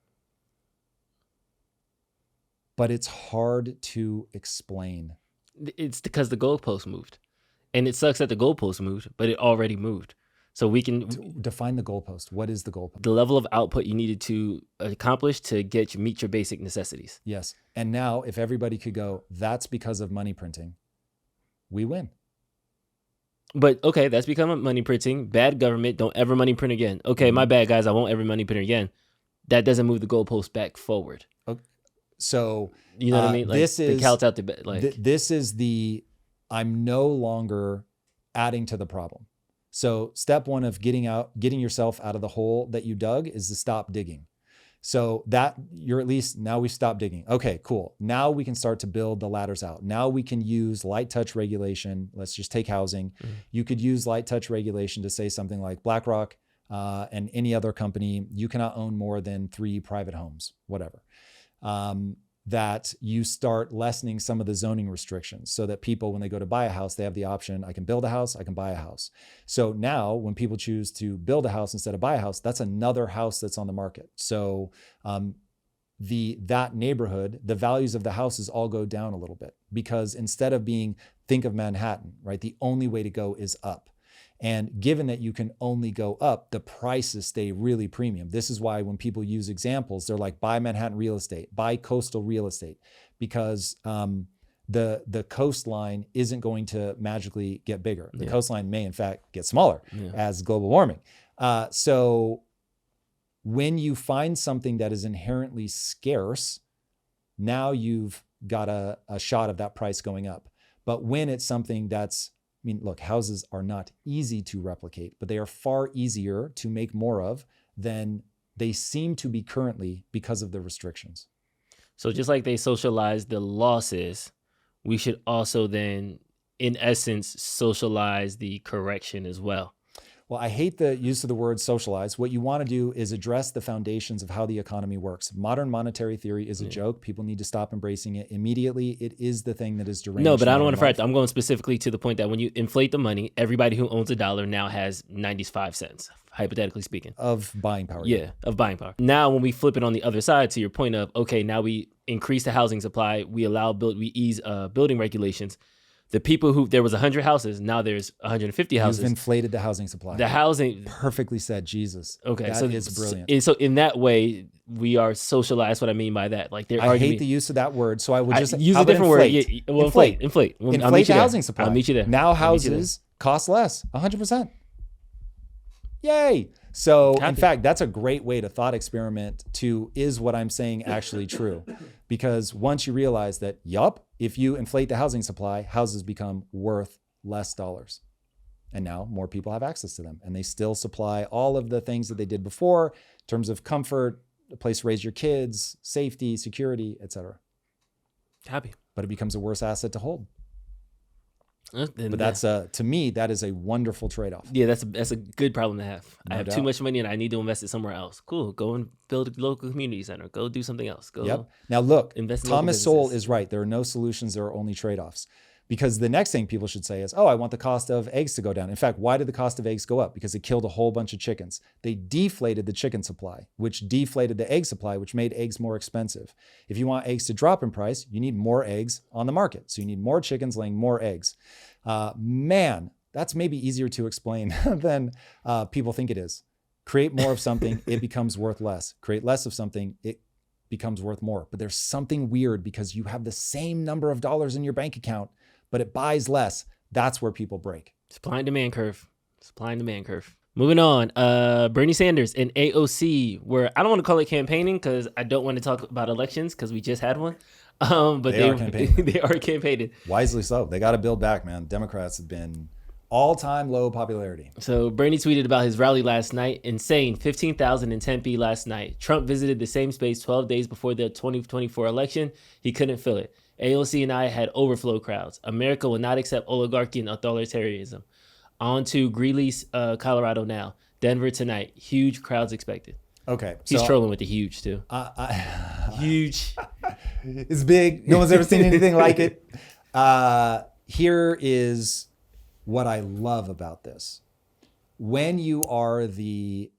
but it's hard to explain. It's because the goalpost moved. And it sucks that the goalpost moved, but it already moved. So we can define the goalpost. What is the goalpost? The level of output you needed to accomplish to meet your basic necessities. Yes. And now if everybody could go, that's because of money printing, we win. But okay, that's become money printing. Bad government, don't ever money print again. Okay, my bad, guys, I won't ever money print again. That doesn't move the goalpost back forward. Okay. So you know what I mean? Like, this is the couch out the like this is the I'm no longer adding to the problem. So step one of getting yourself out of the hole that you dug is to stop digging. So that you're at least, now we've stopped digging. Okay, cool. Now we can start to build the ladders out. Now we can use light touch regulation. Let's just take housing. You could use light touch regulation to say something like BlackRock and any other company, you cannot own more than 3 private homes, whatever. That you start lessening some of the zoning restrictions so that people, when they go to buy a house, they have the option, I can build a house, I can buy a house. So now when people choose to build a house instead of buy a house, that's another house that's on the market. So that neighborhood, the values of the houses all go down a little bit because instead of think of Manhattan, right? The only way to go is up. And given that you can only go up, the prices stay really premium. This is why when people use examples, they're like, buy Manhattan real estate, buy coastal real estate, because the coastline isn't going to magically get bigger. The coastline may, in fact, get smaller as global warming. So when you find something that is inherently scarce, now you've got a shot of that price going up. But when it's something that's, I mean, look, houses are not easy to replicate, but they are far easier to make more of than they seem to be currently because of the restrictions. So just like they socialize the losses, we should also then, in essence, socialize the correction as well. Well, I hate the use of the word socialize. What you want to do is address the foundations of how the economy works. Modern monetary theory is a joke. People need to stop embracing it immediately. It is the thing that is deranged. No, but I don't want to fright. I'm going specifically to the point that when you inflate the money, everybody who owns $1 now has 95 cents, hypothetically speaking. Of buying power. Yeah, of buying power. Now, when we flip it on the other side to your point of, okay, now we increase the housing supply, we ease building regulations. The people who, there was 100 houses, now there's 150 houses. You've inflated the housing supply. The housing. Perfectly said, Jesus. Okay. That is brilliant. So in that way, we are socialized. What I mean by that. Like I hate the use of that word, so I would just use a different word. Yeah, well, inflate. Inflate the housing supply. I'll meet you there. Now houses cost less, 100%. Yay. So in fact, that's a great way to thought experiment to, is what I'm saying actually true? Because once you realize that, if you inflate the housing supply, houses become worth less dollars. And now more people have access to them. And they still supply all of the things that they did before in terms of comfort, a place to raise your kids, safety, security, etc. Happy. But it becomes a worse asset to hold. But that's to me, that is a wonderful trade-off. Yeah, that's a good problem to have. No I have doubt. too much money and I need to invest it somewhere else. Cool. Go and build a local community center. Go do something else. Go. Yep. Now look, invest in Thomas local Sowell businesses. is right. There are no solutions. There are only trade-offs. Because the next thing people should say is, oh, I want the cost of eggs to go down. In fact, why did the cost of eggs go up? Because it killed a whole bunch of chickens. They deflated the chicken supply, which deflated the egg supply, which made eggs more expensive. If you want eggs to drop in price, you need more eggs on the market. So you need more chickens laying more eggs. Man, that's maybe easier to explain than people think it is. Create more of something, it becomes worth less. Create less of something, it becomes worth more. But there's something weird because you have the same number of dollars in your bank account, but it buys less. That's where people break. Supply and demand curve. Supply and demand curve. Moving on. Bernie Sanders and AOC were, I don't want to call it campaigning because I don't want to talk about elections because we just had one. But They are campaigning. They are campaigning. Wisely so. They got to build back, man. Democrats have been all-time low popularity. So Bernie tweeted about his rally last night. Insane. 15,000 in Tempe last night. Trump visited the same space 12 days before the 2024 election. He couldn't fill it. AOC and I had overflow crowds. America will not accept oligarchy and authoritarianism. On to Greeley, Colorado now. Denver tonight. Huge crowds expected. Okay. He's trolling with the huge too. Huge. It's big. No one's ever seen anything like it. Here is what I love about this. When you are the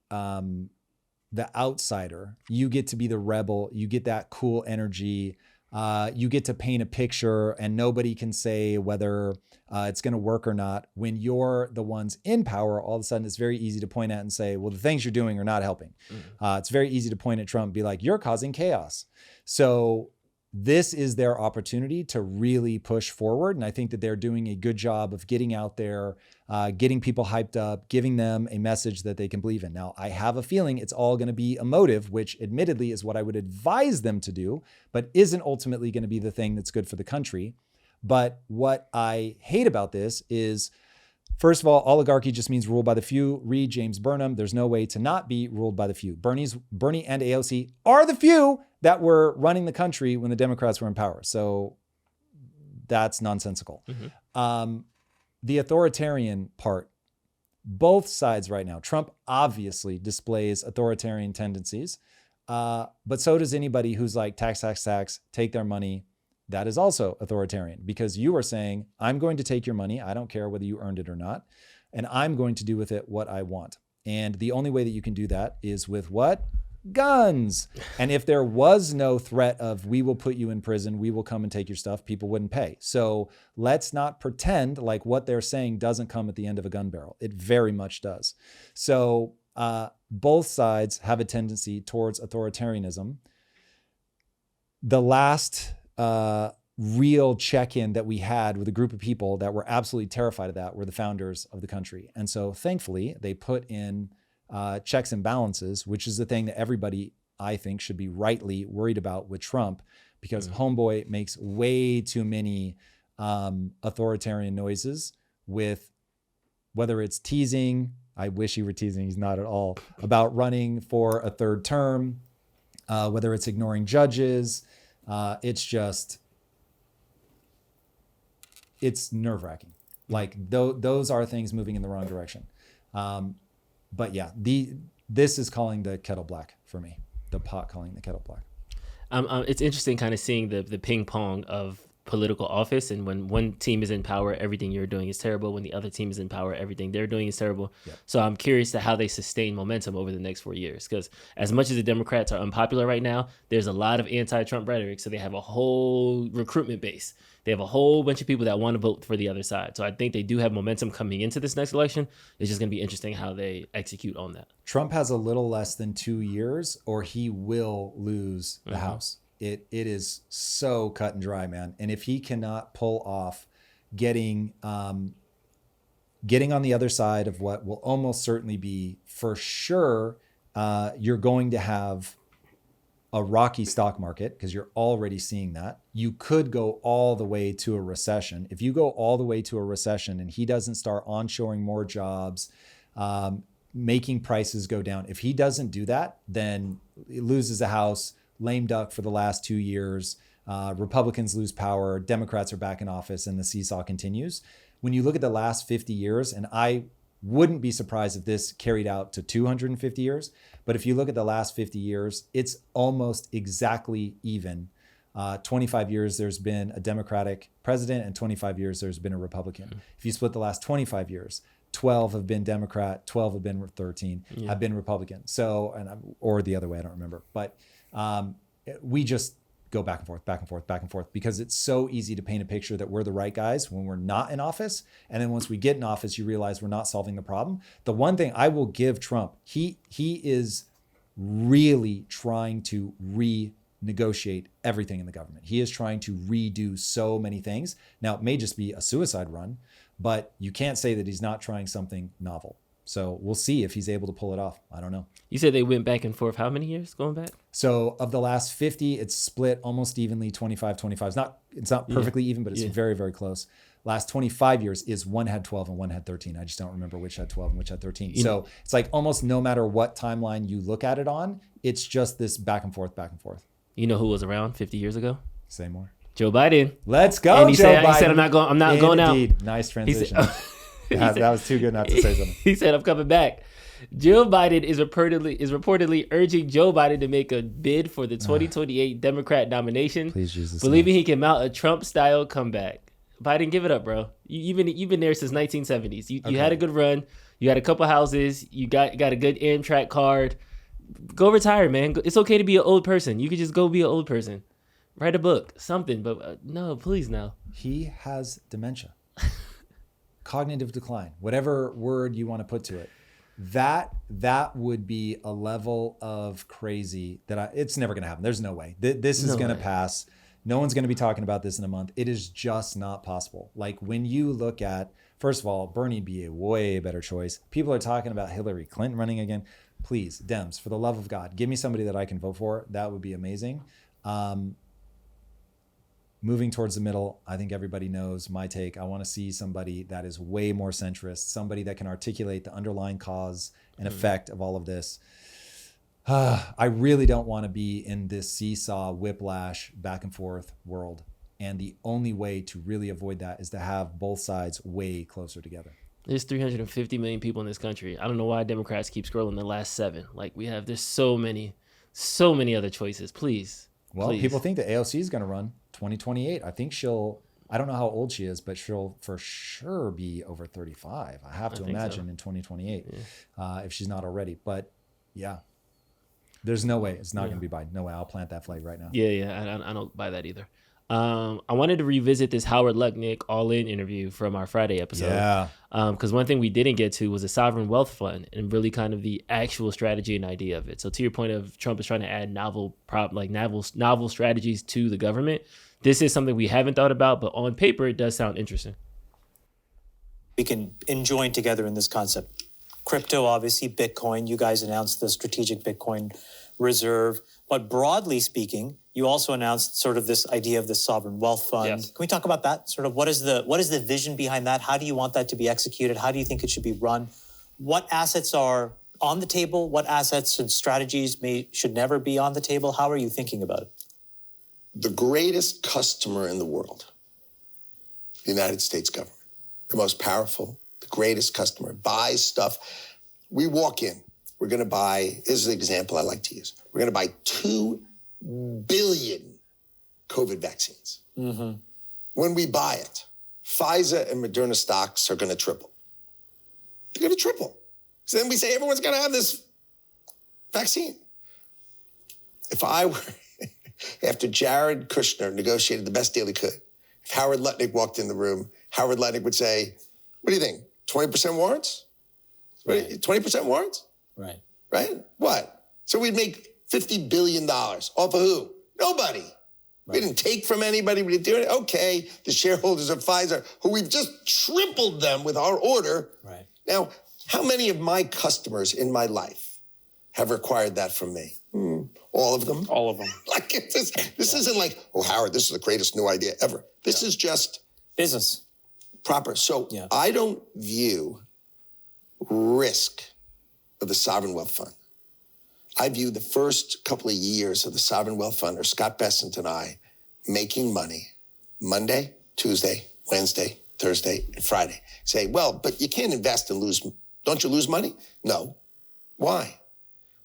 outsider, you get to be the rebel. You get that cool energy. You get to paint a picture and nobody can say whether it's going to work or not. When you're the ones in power, all of a sudden it's very easy to point at and say, well, the things you're doing are not helping. It's very easy to point at Trump and be like, you're causing chaos. So this is their opportunity to really push forward. And I think that they're doing a good job of getting out there, getting people hyped up, giving them a message that they can believe in. Now, I have a feeling it's all going to be emotive, which admittedly is what I would advise them to do, but isn't ultimately going to be the thing that's good for the country. But what I hate about this is, first of all, oligarchy just means ruled by the few. Read James Burnham. There's no way to not be ruled by the few. Bernie and AOC are the few that were running the country when the Democrats were in power. So that's nonsensical. The authoritarian part, both sides right now. Trump obviously displays authoritarian tendencies, but so does anybody who's like tax, take their money. That is also authoritarian because you are saying, I'm going to take your money. I don't care whether you earned it or not. And I'm going to do with it what I want. And the only way that you can do that is with what? Guns. And if there was no threat of we will put you in prison, we will come and take your stuff, people wouldn't pay. So let's not pretend like what they're saying doesn't come at the end of a gun barrel. It very much does. So both sides have a tendency towards authoritarianism. The last real check-in that we had with a group of people that were absolutely terrified of that were the founders of the country. And so thankfully they put in checks and balances, which is the thing that everybody, I think, should be rightly worried about with Trump, because homeboy makes way too many authoritarian noises with whether it's teasing, I wish he were teasing, he's not at all, about running for a third term, whether it's ignoring judges. It's nerve-wracking. Like those are things moving in the wrong direction. But yeah, this is calling the kettle black for me. The pot calling the kettle black. It's interesting kind of seeing the ping pong of political office, and when one team is in power, everything you're doing is terrible. When the other team is in power, everything they're doing is terrible. Yep. So I'm curious to how they sustain momentum over the next 4 years, because as much as the Democrats are unpopular right now, there's a lot of anti-Trump rhetoric. So they have a whole recruitment base. They have a whole bunch of people that want to vote for the other side. So I think they do have momentum coming into this next election. It's just going to be interesting how they execute on that. Trump has a little less than 2 years or he will lose the House. It is so cut and dry, man. And if he cannot pull off getting on the other side of what will almost certainly be, for sure, you're going to have a rocky stock market, because you're already seeing that. You could go all the way to a recession. If you go all the way to a recession and he doesn't start onshoring more jobs, making prices go down, if he doesn't do that, then he loses the House. Lame duck for the last 2 years. Republicans lose power. Democrats are back in office and the seesaw continues. When you look at the last 50 years, and I wouldn't be surprised if this carried out to 250 years, but if you look at the last 50 years, it's almost exactly even 25 years there's been a Democratic president, and 25 years there's been a Republican. If you split the last 25 years, 12 have been Democrat, 12 have been 13 have been Republican. So, or the other way, I don't remember. But we just go back and forth, back and forth, back and forth, because it's so easy to paint a picture that we're the right guys when we're not in office. And then once we get in office, you realize we're not solving the problem. The one thing I will give Trump, he is really trying to renegotiate everything in the government. He is trying to redo so many things. Now, it may just be a suicide run, but you can't say that he's not trying something novel. So we'll see if he's able to pull it off. I don't know. You said they went back and forth. How many years going back? So of the last 50, it's split almost evenly, 25-25. It's not perfectly even, but it's very, very close. Last 25 years is one had 12 and one had 13. I just don't remember which had 12 and which had 13. So it's like almost no matter what timeline you look at it on, it's just this back and forth, back and forth. You know who was around 50 years ago? Say more. Joe Biden. Let's go, and Joe Biden. He said, I'm not going out. Indeed. Nice transition. That was too good not to say something. He said, I'm coming back. Joe Biden is reportedly urging Joe Biden to make a bid for the 2028 Democrat nomination, Please, Jesus, believing he can mount a Trump-style comeback. Biden, give it up, bro. You've been there since 1970s. You had a good run. You had a couple houses. You got a good Amtrak card. Go retire, man. It's okay to be an old person. You could just go be an old person. Write a book, something. But no, please, no. He has dementia. Cognitive decline, whatever word you want to put to it. That would be a level of crazy that it's never going to happen. There's no way. This is going to pass. No one's going to be talking about this in a month. It is just not possible. Like when you look at, first of all, Bernie'd be a way better choice. People are talking about Hillary Clinton running again. Please, Dems, for the love of God, give me somebody that I can vote for. That would be amazing. Moving towards the middle, I think everybody knows my take. I want to see somebody that is way more centrist, somebody that can articulate the underlying cause and effect of all of this. I really don't want to be in this seesaw, whiplash, back and forth world. And the only way to really avoid that is to have both sides way closer together. There's 350 million people in this country. I don't know why Democrats keep scrolling the last 7. Like there's so many other choices. Please. Well, people think that AOC is going to run 2028. I think I don't know how old she is, but she'll for sure be over 35. I have to imagine in 2028 if she's not already. But yeah, there's no way it's not going to be Biden. No way. I'll plant that flag right now. Yeah. I don't buy that either. I wanted to revisit this Howard Lutnick all-in interview from our Friday episode. Yeah. Because one thing we didn't get to was the sovereign wealth fund and really kind of the actual strategy and idea of it. So to your point of Trump is trying to add novel strategies to the government, this is something we haven't thought about, but on paper it does sound interesting. We can join together in this concept. Crypto, obviously, Bitcoin. You guys announced the strategic Bitcoin reserve. But broadly speaking, you also announced sort of this idea of the sovereign wealth fund. Yes. Can we talk about that? Sort of what is the vision behind that? How do you want that to be executed? How do you think it should be run? What assets are on the table? What assets and strategies should never be on the table? How are you thinking about it? The greatest customer in the world, the United States government, the most powerful, the greatest customer, buys stuff. We walk in, we're going to buy, here's an example I like to use. We're going to buy 2 billion COVID vaccines. Mm-hmm. When we buy it, Pfizer and Moderna stocks are going to triple. They're going to triple. So then we say everyone's going to have this vaccine. If I were, after Jared Kushner negotiated the best deal he could, if Howard Lutnick walked in the room, Howard Lutnick would say, what do you think, 20% warrants? Right. 20% warrants? Right. Right? What? So we'd make $50 billion off of who? Nobody. Right. We didn't take from anybody. We didn't do it. Okay, the shareholders of Pfizer, who we've just tripled them with our order. Right. Now, how many of my customers in my life have required that from me? All of them? All of them. Like this isn't like, oh, Howard, this is the greatest new idea ever. This is just business. Proper. So I don't view risk of the sovereign wealth fund. I view the first couple of years of the sovereign wealth fund are Scott Bessent and I making money Monday, Tuesday, Wednesday, Thursday, and Friday. Say, well, but you can't invest and lose. Don't you lose money? No. Why?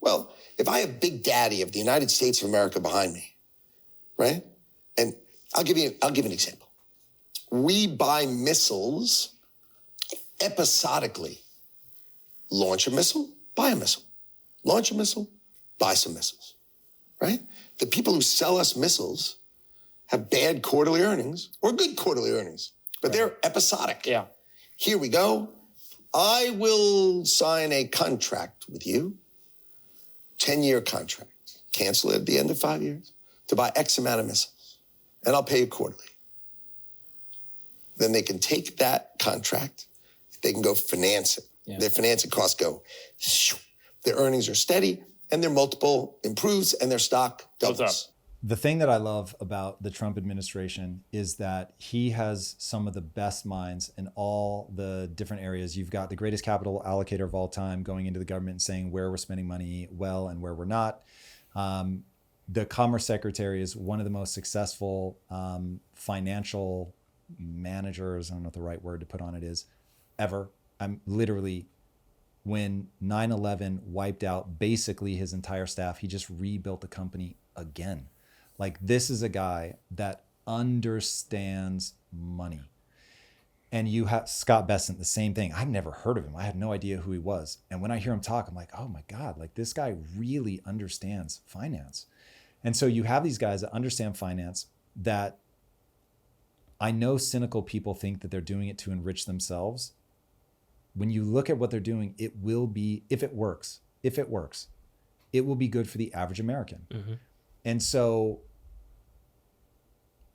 Well, if I have Big Daddy of the United States of America behind me, right? And I'll give you an example. We buy missiles episodically. Launch a missile, buy a missile. Launch a missile, buy some missiles, right? The people who sell us missiles have bad quarterly earnings or good quarterly earnings, but they're episodic. Yeah. Here we go. I will sign a contract with you, 10-year contract, cancel it at the end of 5 years, to buy X amount of missiles, and I'll pay you quarterly. Then they can take that contract, they can go finance it. Yeah. Their financing costs go, their earnings are steady, and their multiple improves, and their stock doubles. The thing that I love about the Trump administration is that he has some of the best minds in all the different areas. You've got the greatest capital allocator of all time going into the government and saying where we're spending money well and where we're not. The Commerce Secretary is one of the most successful financial managers, I don't know what the right word to put on it is, ever. I'm literally, when 9/11 wiped out basically his entire staff, he just rebuilt the company again. Like, this is a guy that understands money. And you have Scott Bessent, the same thing. I've never heard of him. I had no idea who he was. And when I hear him talk, I'm like, oh my God, like, this guy really understands finance. And so you have these guys that understand finance that I know cynical people think that they're doing it to enrich themselves. When you look at what they're doing, it will be, if it works, it will be good for the average American. Mm-hmm. And so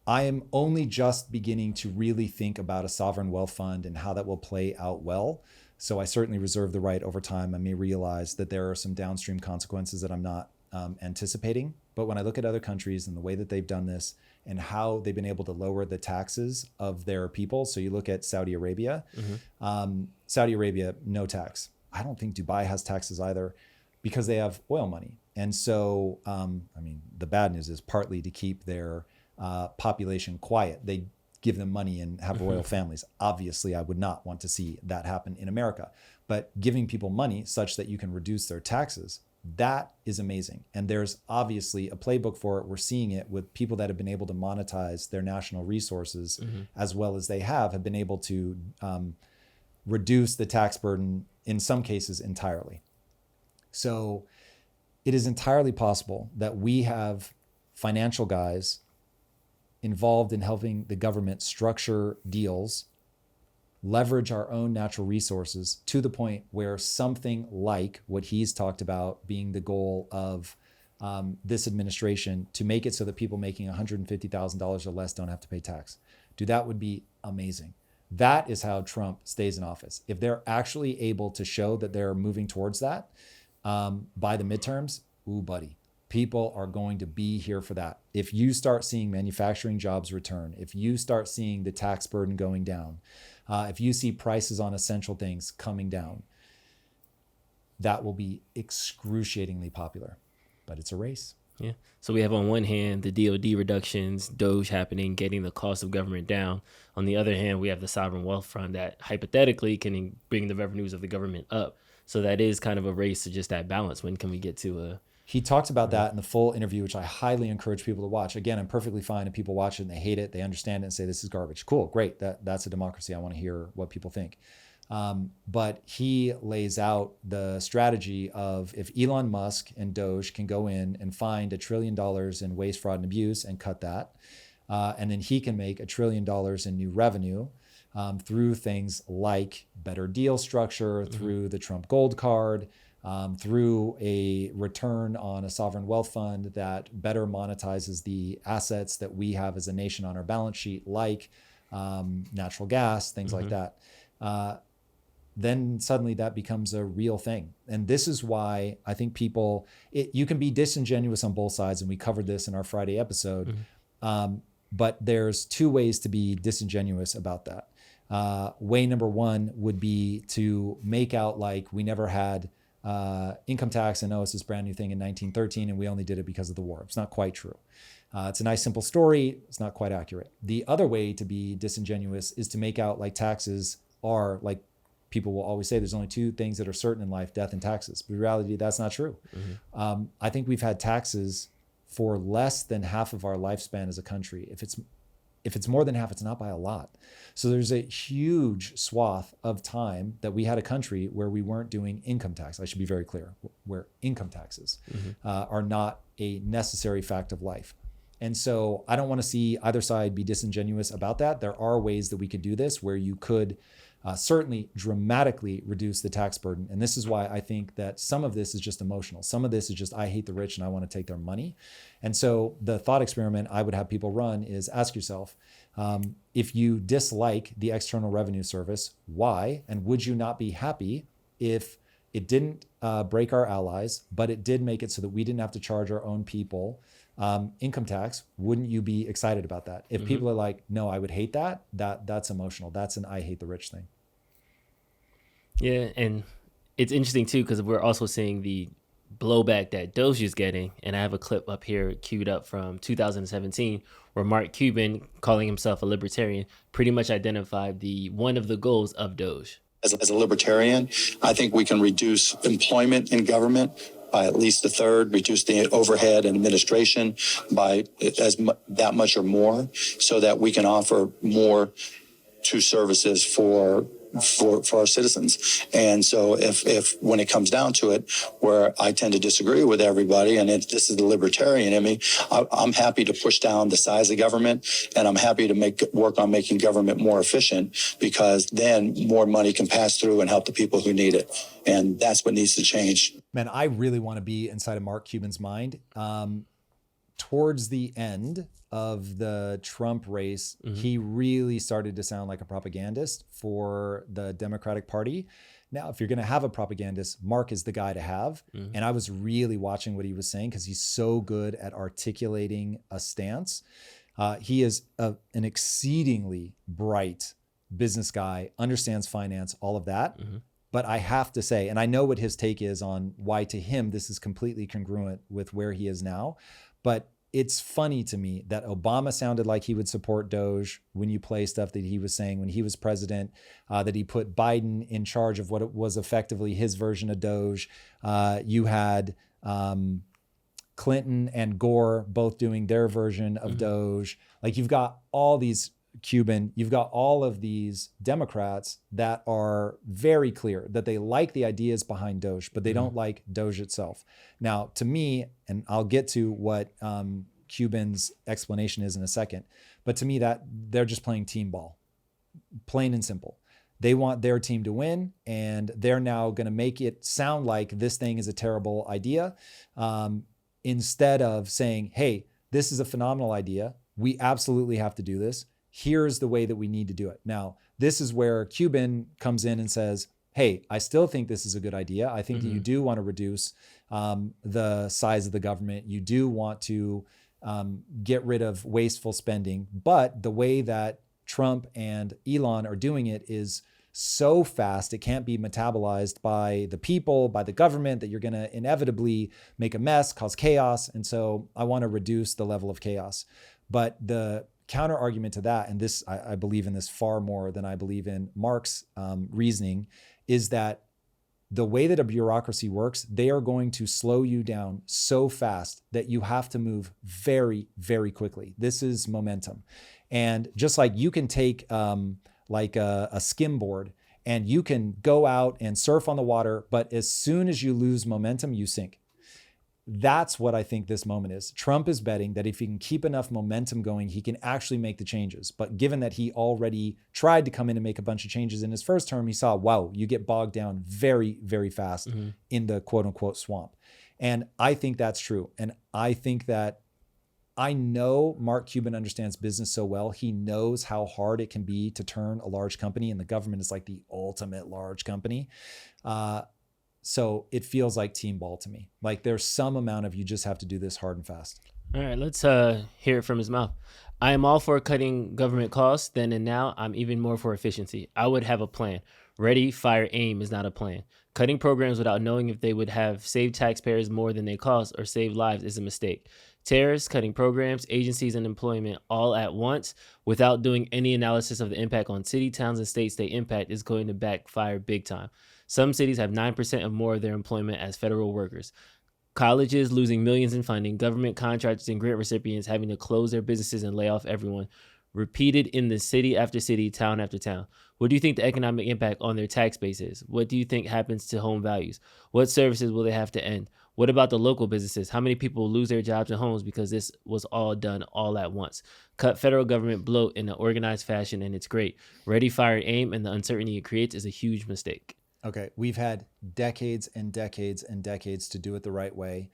I am only just beginning to really think about a sovereign wealth fund and how that will play out well. So I certainly reserve the right over time. I may realize that there are some downstream consequences that I'm not anticipating. But when I look at other countries and the way that they've done this and how they've been able to lower the taxes of their people. So you look at Saudi Arabia, Saudi Arabia, no tax. I don't think Dubai has taxes either because they have oil money. And so, the bad news is partly to keep their population quiet. They give them money and have royal families. Obviously, I would not want to see that happen in America. But giving people money such that you can reduce their taxes, that is amazing. And there's obviously a playbook for it. We're seeing it with people that have been able to monetize their national resources as well as they have been able to reduce the tax burden in some cases entirely. So it is entirely possible that we have financial guys involved in helping the government structure deals, leverage our own natural resources to the point where something like what he's talked about being the goal of this administration, to make it so that people making $150,000 or less don't have to pay tax. Dude, that would be amazing. That is how Trump stays in office. If they're actually able to show that they're moving towards that by the midterms, ooh, buddy, people are going to be here for that. If you start seeing manufacturing jobs return, if you start seeing the tax burden going down, if you see prices on essential things coming down, that will be excruciatingly popular. But it's a race. Yeah. So we have on one hand the DOD reductions, DOGE happening, getting the cost of government down. On the other hand, we have the sovereign wealth fund that hypothetically can bring the revenues of the government up. So that is kind of a race to just that balance. When can we get to a... He talked about that in the full interview, which I highly encourage people to watch. Again, I'm perfectly fine if people watch it and they hate it, they understand it and say this is garbage. Cool, great. That's a democracy. I want to hear what people think. But he lays out the strategy of if Elon Musk and Doge can go in and find $1 trillion in waste, fraud, and abuse and cut that, and then he can make $1 trillion in new revenue through things like better deal structure, through the Trump Gold Card, through a return on a sovereign wealth fund that better monetizes the assets that we have as a nation on our balance sheet, like natural gas, things like that. Then suddenly that becomes a real thing. And this is why I think people, you can be disingenuous on both sides, and we covered this in our Friday episode, but there's two ways to be disingenuous about that. Way number one would be to make out like we never had income tax and it's this brand new thing in 1913 and we only did it because of the war. It's not quite true. It's a nice simple story. It's not quite accurate. The other way to be disingenuous is to make out like taxes are, like people will always say, there's only two things that are certain in life, death and taxes. But in reality, that's not true. I think we've had taxes for less than half of our lifespan as a country. If it's more than half, it's not by a lot. So there's a huge swath of time that we had a country where we weren't doing income tax. I should be very clear, where income taxes are not a necessary fact of life. And so I don't want to see either side be disingenuous about that. There are ways that we could do this where you could certainly dramatically reduce the tax burden. And this is why I think that some of this is just emotional. Some of this is just, I hate the rich and I want to take their money. And so the thought experiment I would have people run is ask yourself, if you dislike the External Revenue Service, why? And would you not be happy if it didn't break our allies, but it did make it so that we didn't have to charge our own people income tax? Wouldn't you be excited about that? If people are like, no, I would hate that, that's emotional. That's an I hate the rich thing. Yeah, and it's interesting too, because we're also seeing the blowback that Doge is getting. And I have a clip up here queued up from 2017 where Mark Cuban, calling himself a libertarian, pretty much identified one of the goals of Doge. As a libertarian, I think we can reduce employment in government by at least a third, reduce the overhead and administration by that much or more, so that we can offer more to services for our citizens. And so if when it comes down to it, where I tend to disagree with everybody, and this is the libertarian in me, I'm happy to push down the size of government, and I'm happy to work on making government more efficient, because then more money can pass through and help the people who need it. And that's what needs to change. Man, I really want to be inside of Mark Cuban's mind. Towards the end of the Trump race, he really started to sound like a propagandist for the Democratic Party. Now, if you're going to have a propagandist, Mark is the guy to have. And I was really watching what he was saying because he's so good at articulating a stance. He is an exceedingly bright business guy, understands finance, all of that. But I have to say, and I know what his take is on why to him this is completely congruent with where he is now, but it's funny to me that Obama sounded like he would support Doge when you play stuff that he was saying when he was president, that he put Biden in charge of what it was effectively his version of Doge. You had Clinton and Gore both doing their version of Doge. Like you've got all these Cuban, you've got all of these Democrats that are very clear that they like the ideas behind Doge, but they don't like Doge itself. Now, to me, and I'll get to what Cuban's explanation is in a second, but to me that they're just playing team ball, plain and simple. They want their team to win, and they're now going to make it sound like this thing is a terrible idea, instead of saying, hey, this is a phenomenal idea. We absolutely have to do this. Here's the way that we need to do it. Now, this is where Cuban comes in and says, hey, I still think this is a good idea. I think that you do want to reduce the size of the government. You do want to get rid of wasteful spending. But the way that Trump and Elon are doing it is so fast, it can't be metabolized by the people, by the government, that you're going to inevitably make a mess, cause chaos. And so I want to reduce the level of chaos. But the counter argument to that, and this, I believe in this far more than I believe in Mark's reasoning, is that the way that a bureaucracy works, they are going to slow you down so fast that you have to move very, very quickly. This is momentum. And just like you can take like a skimboard and you can go out and surf on the water, but as soon as you lose momentum, you sink. That's what I think this moment is. Trump is betting that if he can keep enough momentum going, he can actually make the changes. But given that he already tried to come in and make a bunch of changes in his first term, he saw, wow, you get bogged down very, very fast in the quote unquote swamp. And I think that's true. And I think that I know Mark Cuban understands business so well. He knows how hard it can be to turn a large company, and the government is like the ultimate large company. So it feels like team ball to me. Like there's some amount of you just have to do this hard and fast. All right, let's hear it from his mouth. I am all for cutting government costs then and now. I'm even more for efficiency. I would have a plan. Ready, fire, aim is not a plan. Cutting programs without knowing if they would have saved taxpayers more than they cost or saved lives is a mistake. Terrorists, cutting programs, agencies, and employment all at once without doing any analysis of the impact on city, towns, and states they impact is going to backfire big time. Some cities have 9% or more of their employment as federal workers. colleges losing millions in funding, government contractors and grant recipients having to close their businesses and lay off everyone, repeated in the city after city, town after town. What do you think the economic impact on their tax base is? What do you think happens to home values? What services will they have to end? What about the local businesses? How many people will lose their jobs and homes because this was all done all at once? Cut federal government bloat in an organized fashion, and it's great. Ready, fire, aim, and the uncertainty it creates is a huge mistake. Okay, we've had decades and decades and decades to do it the right way.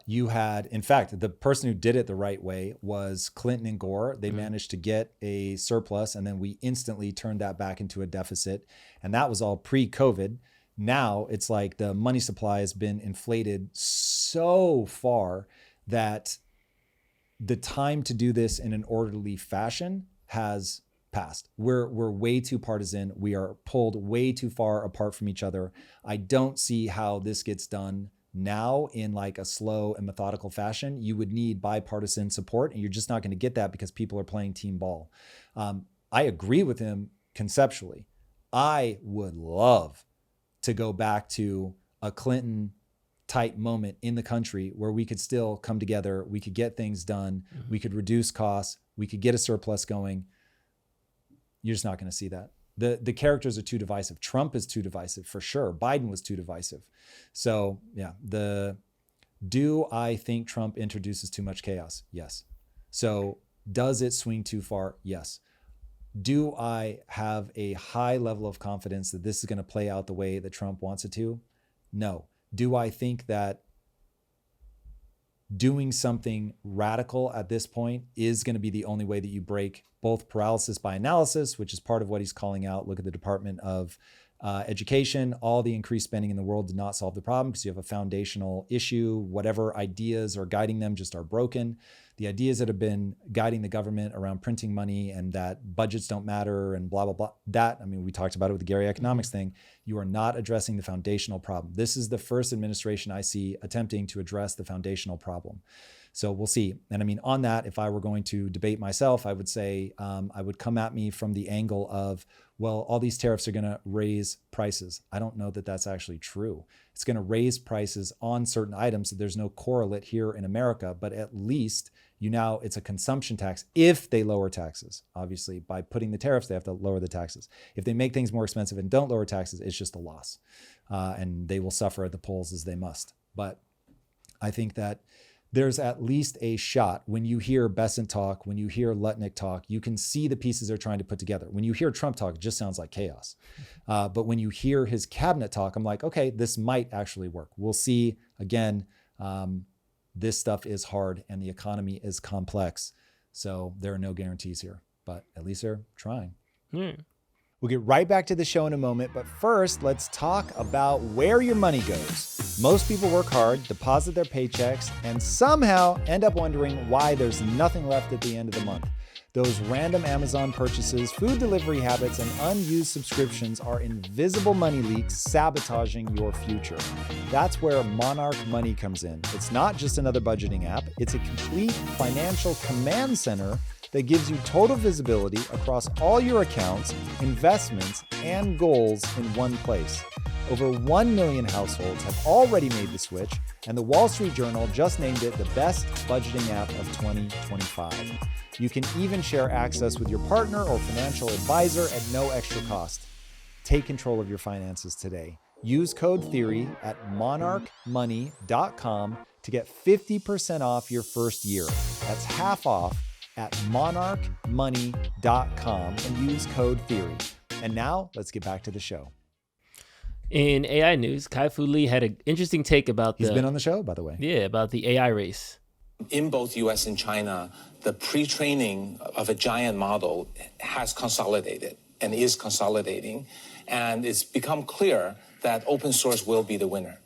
You had, in fact, the person who did it the right way was Clinton and Gore. They managed to get a surplus, and then we instantly turned that back into a deficit. And that was all pre-COVID. Now it's like the money supply has been inflated so far that the time to do this in an orderly fashion has passed. We're way too partisan. We are pulled way too far apart from each other. I don't see how this gets done now in like a slow and methodical fashion. You would need bipartisan support, and you're just not going to get that because people are playing team ball. I agree with him conceptually. I would love to go back to a Clinton type moment in the country where we could still come together. We could get things done. We could reduce costs. We could get a surplus going. You're just not going to see that. The characters are too divisive. Trump is too divisive for sure. Biden was too divisive. So yeah, do I think Trump introduces too much chaos? Yes. So does it swing too far? Yes. Do I have a high level of confidence that this is going to play out the way that Trump wants it to? No. Do I think that doing something radical at this point is going to be the only way that you break both paralysis by analysis, which is part of what he's calling out? Look at the Department of Education. All the increased spending in the world did not solve the problem because you have a foundational issue. Whatever ideas are guiding them just are broken. The ideas that have been guiding the government around printing money and that budgets don't matter and blah, blah, blah. That, I mean, we talked about it with the Gary economics thing. You are not addressing the foundational problem. This is the first administration I see attempting to address the foundational problem. So we'll see. And I mean, on that, if I were going to debate myself, I would say I would come at me from the angle of, well, all these tariffs are going to raise prices. I don't know that that's actually true. It's going to raise prices on certain items. So there's no correlate here in America, but at least it's a consumption tax if they lower taxes. Obviously, by putting the tariffs, they have to lower the taxes. If they make things more expensive and don't lower taxes, it's just a loss. And they will suffer at the polls as they must. But I think that there's at least a shot. When you hear Bessent talk, when you hear Lutnick talk, you can see the pieces they're trying to put together. When you hear Trump talk, it just sounds like chaos. But when you hear his cabinet talk, I'm like, okay, this might actually work. We'll see. Again, this stuff is hard and the economy is complex. So there are no guarantees here, but at least they're trying. We'll get right back to the show in a moment, but first, let's talk about where your money goes. Most people work hard, deposit their paychecks, and somehow end up wondering why there's nothing left at the end of the month. Those random Amazon purchases, food delivery habits, and unused subscriptions are invisible money leaks sabotaging your future. That's where Monarch Money comes in. It's not just another budgeting app. It's a complete financial command center that gives you total visibility across all your accounts, investments, and goals in one place. Over 1 million households have already made the switch, and the Wall Street Journal just named it the best budgeting app of 2025. You can even share access with your partner or financial advisor at no extra cost. Take control of your finances today. Use code THEORY at monarchmoney.com to get 50% off your first year. That's half off at monarchmoney.com and use code THEORY. And now let's get back to the show. In AI news, Kai-Fu Lee had an interesting take about He's been on the show, by the way. Yeah, about the AI race. In both US and China, the pre-training of a giant model has consolidated and is consolidating. And it's become clear that open source will be the winner.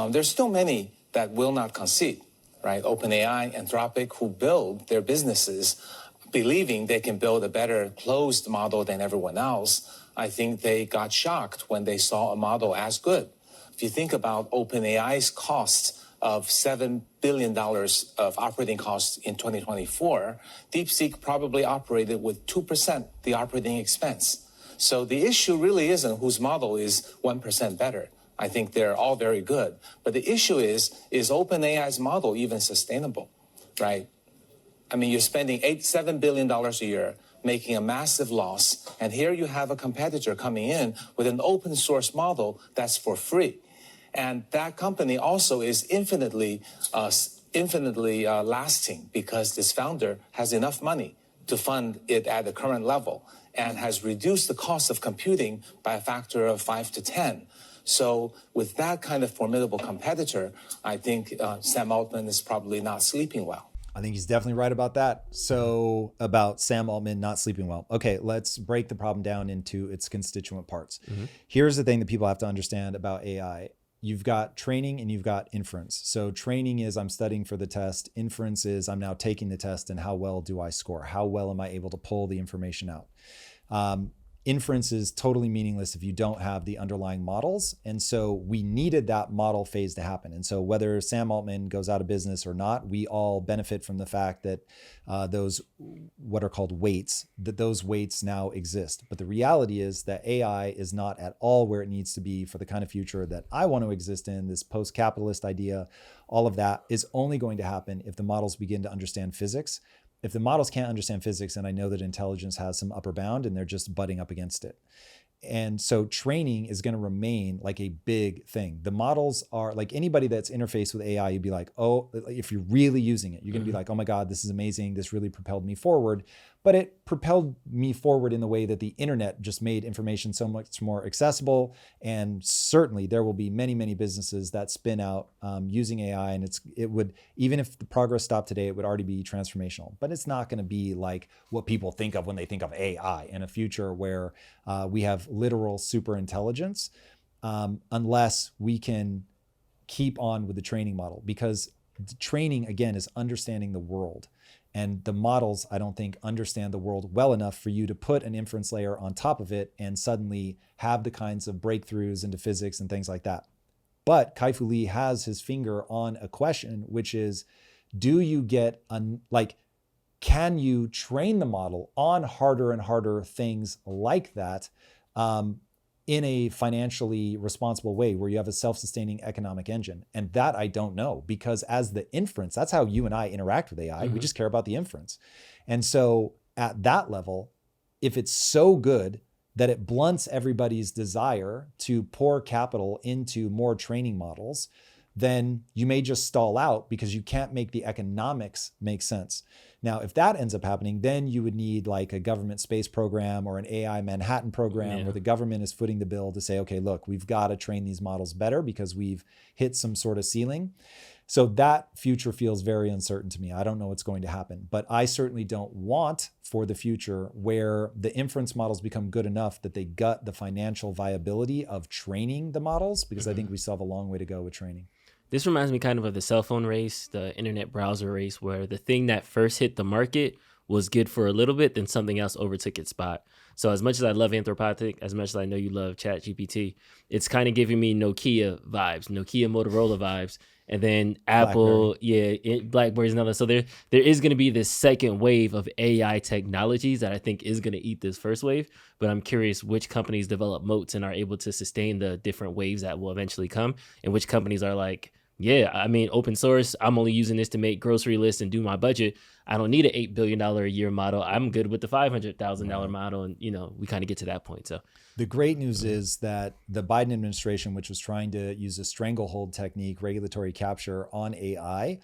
There's still many that will not concede, right? OpenAI, Anthropic, who build their businesses believing they can build a better closed model than everyone else. I think they got shocked when they saw a model as good. If you think about OpenAI's cost of $7 billion of operating costs in 2024, DeepSeek probably operated with 2% the operating expense. So the issue really isn't whose model is 1% better. I think they're all very good. But the issue is OpenAI's model even sustainable, right? I mean, you're spending $7 billion a year, making a massive loss. And here you have a competitor coming in with an open source model that's for free. And that company also is infinitely lasting because this founder has enough money to fund it at the current level and has reduced the cost of computing by a factor of 5 to 10. So with that kind of formidable competitor, I think Sam Altman is probably not sleeping well. I think he's definitely right about that. So about Sam Altman not sleeping well. Okay, let's break the problem down into its constituent parts. Here's the thing that people have to understand about AI. You've got training and you've got inference. So training is I'm studying for the test. Inference is I'm now taking the test and how well do I score? How well am I able to pull the information out? Inference is totally meaningless if you don't have the underlying models. And so we needed that model phase to happen. And so whether Sam Altman goes out of business or not, we all benefit from the fact that those what are called weights, that those weights now exist. But the reality is that AI is not at all where it needs to be for the kind of future that I want to exist in, this post-capitalist idea. All of that is only going to happen if the models begin to understand physics. If the models can't understand physics, then I know that intelligence has some upper bound and they're just butting up against it. And so training is going to remain like a big thing. The models are like anybody that's interfaced with AI, you'd be like, oh, if you're really using it, you're going to be like, oh my God, this is amazing. This really propelled me forward. But it propelled me forward in the way that the internet just made information so much more accessible. And certainly there will be many, many businesses that spin out using AI. And it would, even if the progress stopped today, it would already be transformational. But it's not going to be like what people think of when they think of AI in a future where we have literal super intelligence, unless we can keep on with the training model. Because the training, again, is understanding the world. And the models, I don't think, understand the world well enough for you to put an inference layer on top of it and suddenly have the kinds of breakthroughs into physics and things like that. But Kai-Fu Lee has his finger on a question, which is, do you get, can you train the model on harder and harder things like that in a financially responsible way where you have a self-sustaining economic engine? And that I don't know, because as the inference, that's how you and I interact with AI. We just care about the inference. And so at that level, if it's so good that it blunts everybody's desire to pour capital into more training models, then you may just stall out because you can't make the economics make sense. Now, if that ends up happening, then you would need like a government space program or an AI Manhattan program where the government is footing the bill to say, okay, look, we've got to train these models better because we've hit some sort of ceiling. So that future feels very uncertain to me. I don't know what's going to happen, but I certainly don't want for the future where the inference models become good enough that they gut the financial viability of training the models, because I think we still have a long way to go with training. This reminds me kind of the cell phone race, the internet browser race, where the thing that first hit the market was good for a little bit, then something else overtook its spot. So as much as I love Anthropic, as much as I know you love ChatGPT, it's kind of giving me Nokia vibes, Nokia Motorola vibes, and then Apple, BlackBerry's another. So there is going to be this second wave of AI technologies that I think is going to eat this first wave. But I'm curious which companies develop moats and are able to sustain the different waves that will eventually come, and which companies are like, yeah, I mean, open source, I'm only using this to make grocery lists and do my budget. I don't need an $8 billion a year model. I'm good with the $500,000 model. And, we kind of get to that point. So the great news is that the Biden administration, which was trying to use a stranglehold technique, regulatory capture on AI,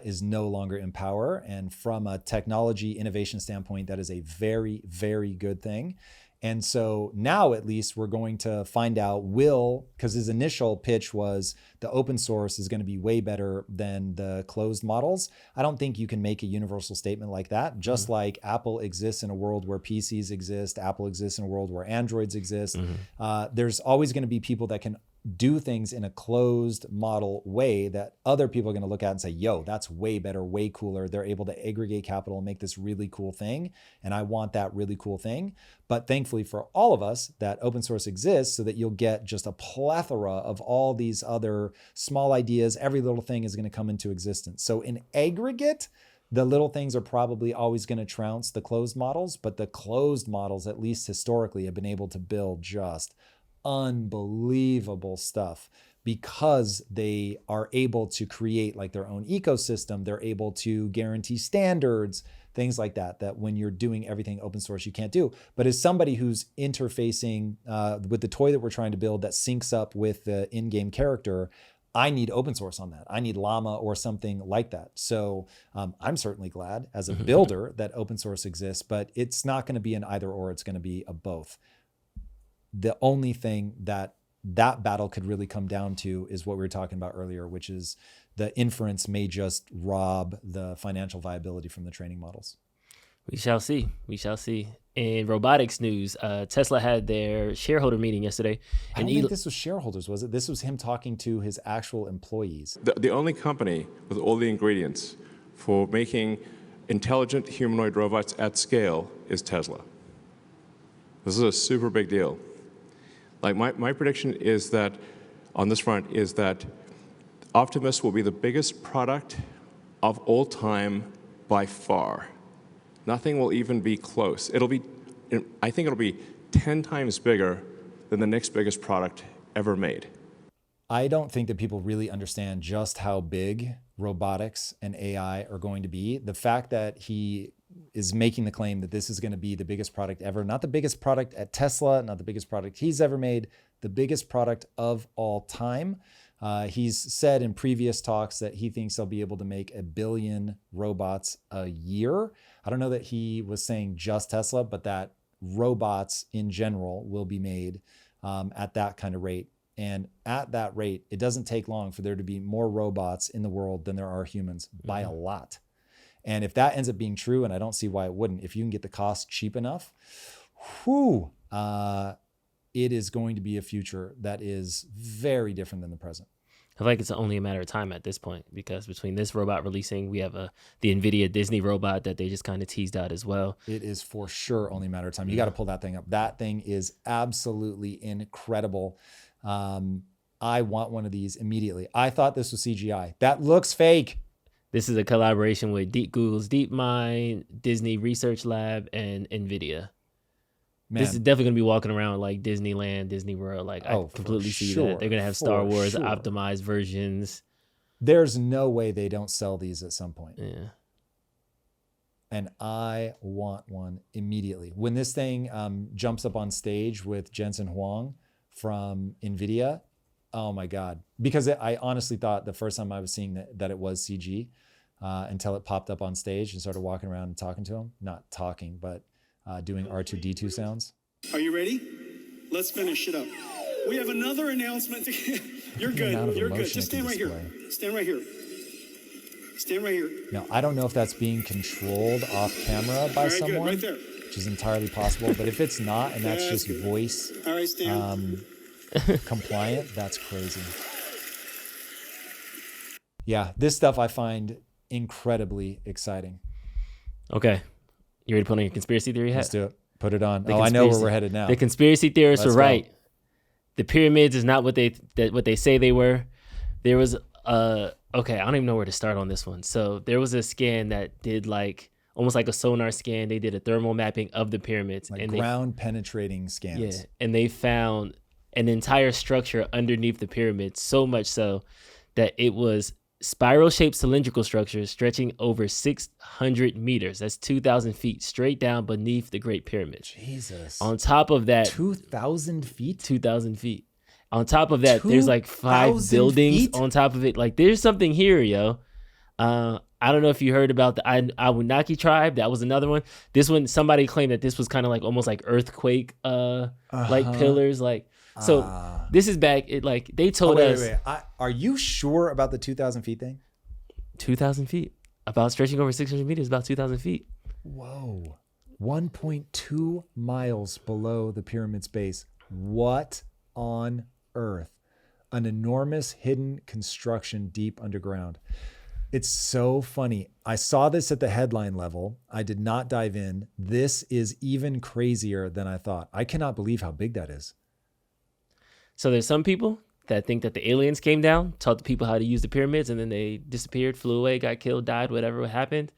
is no longer in power. And from a technology innovation standpoint, that is a very, very good thing. And so now at least we're going to find out because his initial pitch was the open source is going to be way better than the closed models. I don't think you can make a universal statement like that. Just like Apple exists in a world where PCs exist, Apple exists in a world where Androids exist. There's always going to be people that can do things in a closed model way that other people are going to look at and say, yo, that's way better, way cooler. They're able to aggregate capital and make this really cool thing. And I want that really cool thing. But thankfully for all of us, that open source exists so that you'll get just a plethora of all these other small ideas. Every little thing is going to come into existence. So in aggregate, the little things are probably always going to trounce the closed models, but the closed models, at least historically, have been able to build just unbelievable stuff because they are able to create like their own ecosystem. They're able to guarantee standards, things like that, that when you're doing everything open source, you can't do. But as somebody who's interfacing with the toy that we're trying to build that syncs up with the in-game character, I need open source on that. I need Llama or something like that. So I'm certainly glad as a builder that open source exists, but it's not going to be an either or, it's going to be a both. The only thing that battle could really come down to is what we were talking about earlier, which is the inference may just rob the financial viability from the training models. We shall see. We shall see. In robotics news, Tesla had their shareholder meeting yesterday. I don't think this was shareholders, was it? This was him talking to his actual employees. The only company with all the ingredients for making intelligent humanoid robots at scale is Tesla. This is a super big deal. Like my prediction is that on this front is that Optimus will be the biggest product of all time by far. Nothing will even be close. I think it'll be 10 times bigger than the next biggest product ever made. I don't think that people really understand just how big robotics and AI are going to be. The fact that he is making the claim that this is going to be the biggest product ever, not the biggest product at Tesla, not the biggest product he's ever made, the biggest product of all time. He's said in previous talks that he thinks they'll be able to make 1 billion robots a year. I don't know that he was saying just Tesla, but that robots in general will be made at that kind of rate. And at that rate, it doesn't take long for there to be more robots in the world than there are humans by a lot. And if that ends up being true, and I don't see why it wouldn't, if you can get the cost cheap enough, it is going to be a future that is very different than the present. I feel like it's only a matter of time at this point, because between this robot releasing, we have the NVIDIA Disney robot that they just kind of teased out as well. It is for sure only a matter of time. You got to pull that thing up. That thing is absolutely incredible. I want one of these immediately. I thought this was CGI. That looks fake. This is a collaboration with Google's DeepMind, Disney Research Lab, and NVIDIA. Man. This is definitely going to be walking around like Disneyland, Disney World. Like, I completely see that. They're going to have Star Wars optimized versions. There's no way they don't sell these at some point. Yeah. And I want one immediately. When this thing jumps up on stage with Jensen Huang from NVIDIA, oh my God. Because I honestly thought the first time I was seeing that it was CG until it popped up on stage and started walking around and talking to him. Not talking, but doing R2-D2 sounds. Are you ready? Let's finish it up. We have another announcement. You're good. You're good. Just stand right here. Stand right here. Stand right here. Now, I don't know if that's being controlled off camera by someone, right there. Which is entirely possible. But if it's not, and that's just good. Voice all right, stand. Compliant, that's crazy. Yeah, this stuff I find incredibly exciting. Okay. You ready to put on your conspiracy theory hat? Let's do it. Put it on. I know where we're headed now. The conspiracy theorists were right. The pyramids is not what they say they were. There was okay, I don't even know where to start on this one. So there was a scan that did like almost like a sonar scan. They did a thermal mapping of the pyramids, like ground penetrating scans. Yeah, and they found an entire structure underneath the pyramids, so much so that it was spiral-shaped cylindrical structures stretching over 600 meters. That's 2,000 feet straight down beneath the Great Pyramid. Jesus. On top of that... 2,000 feet? 2,000 feet. On top of that, there's like 5 buildings feet? On top of it. Like, there's something here, yo. I don't know if you heard about the Anunnaki tribe. That was another one. This one, somebody claimed that this was kind of like almost like earthquake like pillars. Like, so this is back. It like they told us. Wait. Are you sure about the 2,000 feet thing? 2,000 feet. About stretching over 600 meters, about 2,000 feet. Whoa. 1.2 miles below the pyramid's base. What on earth? An enormous hidden construction deep underground. It's so funny. I saw this at the headline level. I did not dive in. This is even crazier than I thought. I cannot believe how big that is. So there's some people that think that the aliens came down, taught the people how to use the pyramids, and then they disappeared, flew away, got killed, died, whatever happened.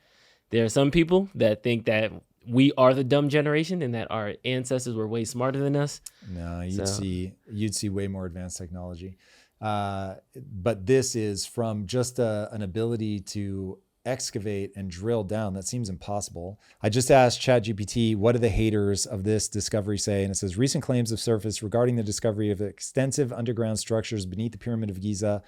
There are some people that think that we are the dumb generation and that our ancestors were way smarter than us. No, you'd see way more advanced technology. But this is from just an ability to excavate and drill down. That seems impossible. I just asked ChatGPT, what do the haters of this discovery say? And it says, recent claims have surfaced regarding the discovery of extensive underground structures beneath the Pyramid of Giza,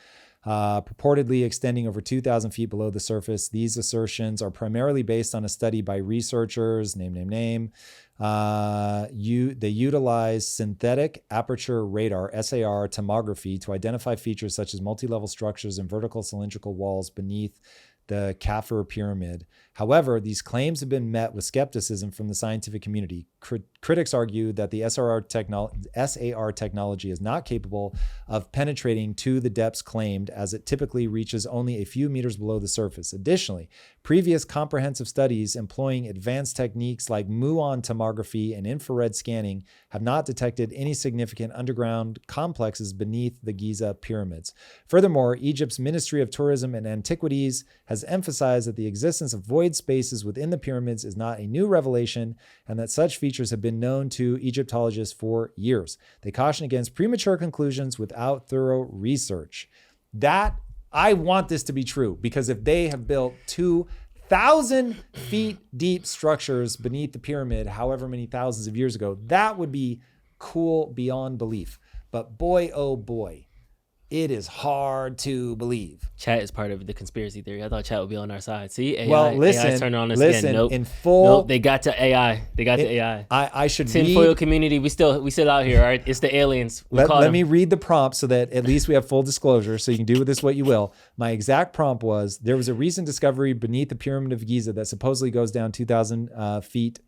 purportedly extending over 2,000 feet below the surface. These assertions are primarily based on a study by researchers, name. They utilize synthetic aperture radar, SAR, tomography to identify features such as multi-level structures and vertical cylindrical walls beneath the Kafir pyramid. However, these claims have been met with skepticism from the scientific community. Critics argue that the SAR technology is not capable of penetrating to the depths claimed, as it typically reaches only a few meters below the surface. Additionally, previous comprehensive studies employing advanced techniques like muon tomography and infrared scanning have not detected any significant underground complexes beneath the Giza pyramids. Furthermore, Egypt's Ministry of Tourism and Antiquities has emphasized that the existence of void spaces within the pyramids is not a new revelation, and that such features have been known to Egyptologists for years. They caution against premature conclusions without thorough research. That, I want this to be true, because if they have built 2,000 feet deep structures beneath the pyramid, however many thousands of years ago, that would be cool beyond belief. But boy, oh boy, it is hard to believe. Chat is part of the conspiracy theory. I thought chat would be on our side. See, AI, well, listen, AI's turning on us again. Nope. Nope, they got to AI. They got to AI. I should Tinfoil community, we still out here, all right? It's the aliens. Let me read the prompt so that at least we have full disclosure, so you can do with this what you will. My exact prompt was, there was a recent discovery beneath the Pyramid of Giza that supposedly goes down 2,000 feet.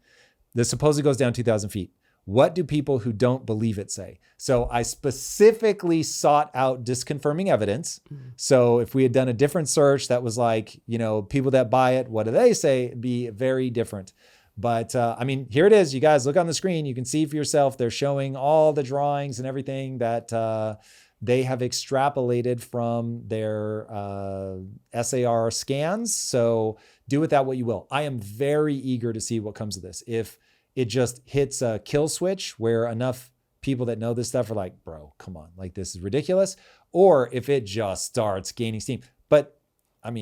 What do people who don't believe it say? So I specifically sought out disconfirming evidence. So if we had done a different search that was like, people that buy it, what do they say? It'd be very different. But here it is. You guys look on the screen. You can see for yourself. They're showing all the drawings and everything that they have extrapolated from their SAR scans. So do with that what you will. I am very eager to see what comes of this. If it just hits a kill switch where enough people that know this stuff are like, bro, come on, like this is ridiculous. Or if it just starts gaining steam. But I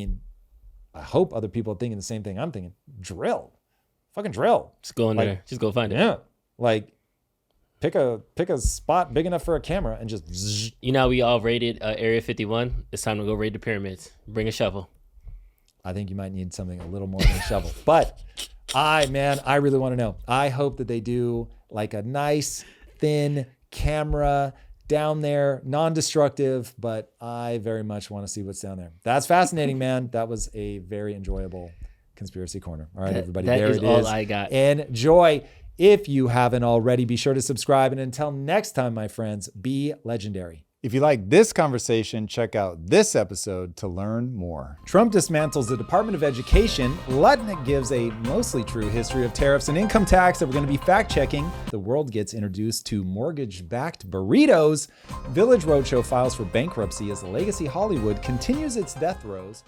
hope other people are thinking the same thing I'm thinking. Fucking drill. Just go in there. Just go find it. Yeah. Like pick a spot big enough for a camera and just zzz. We all raided Area 51. It's time to go raid the pyramids. Bring a shovel. I think you might need something a little more than a shovel. But I really want to know. I hope that they do like a nice thin camera down there, non-destructive, but I very much want to see what's down there. That's fascinating, man. That was a very enjoyable Conspiracy Corner. All right, everybody, there it is. All I got. Enjoy. If you haven't already, be sure to subscribe. And until next time, my friends, be legendary. If you like this conversation, check out this episode to learn more. Trump dismantles the Department of Education. Lutnick gives a mostly true history of tariffs and income tax that we're going to be fact-checking. The world gets introduced to mortgage-backed burritos. Village Roadshow files for bankruptcy as Legacy Hollywood continues its death throes.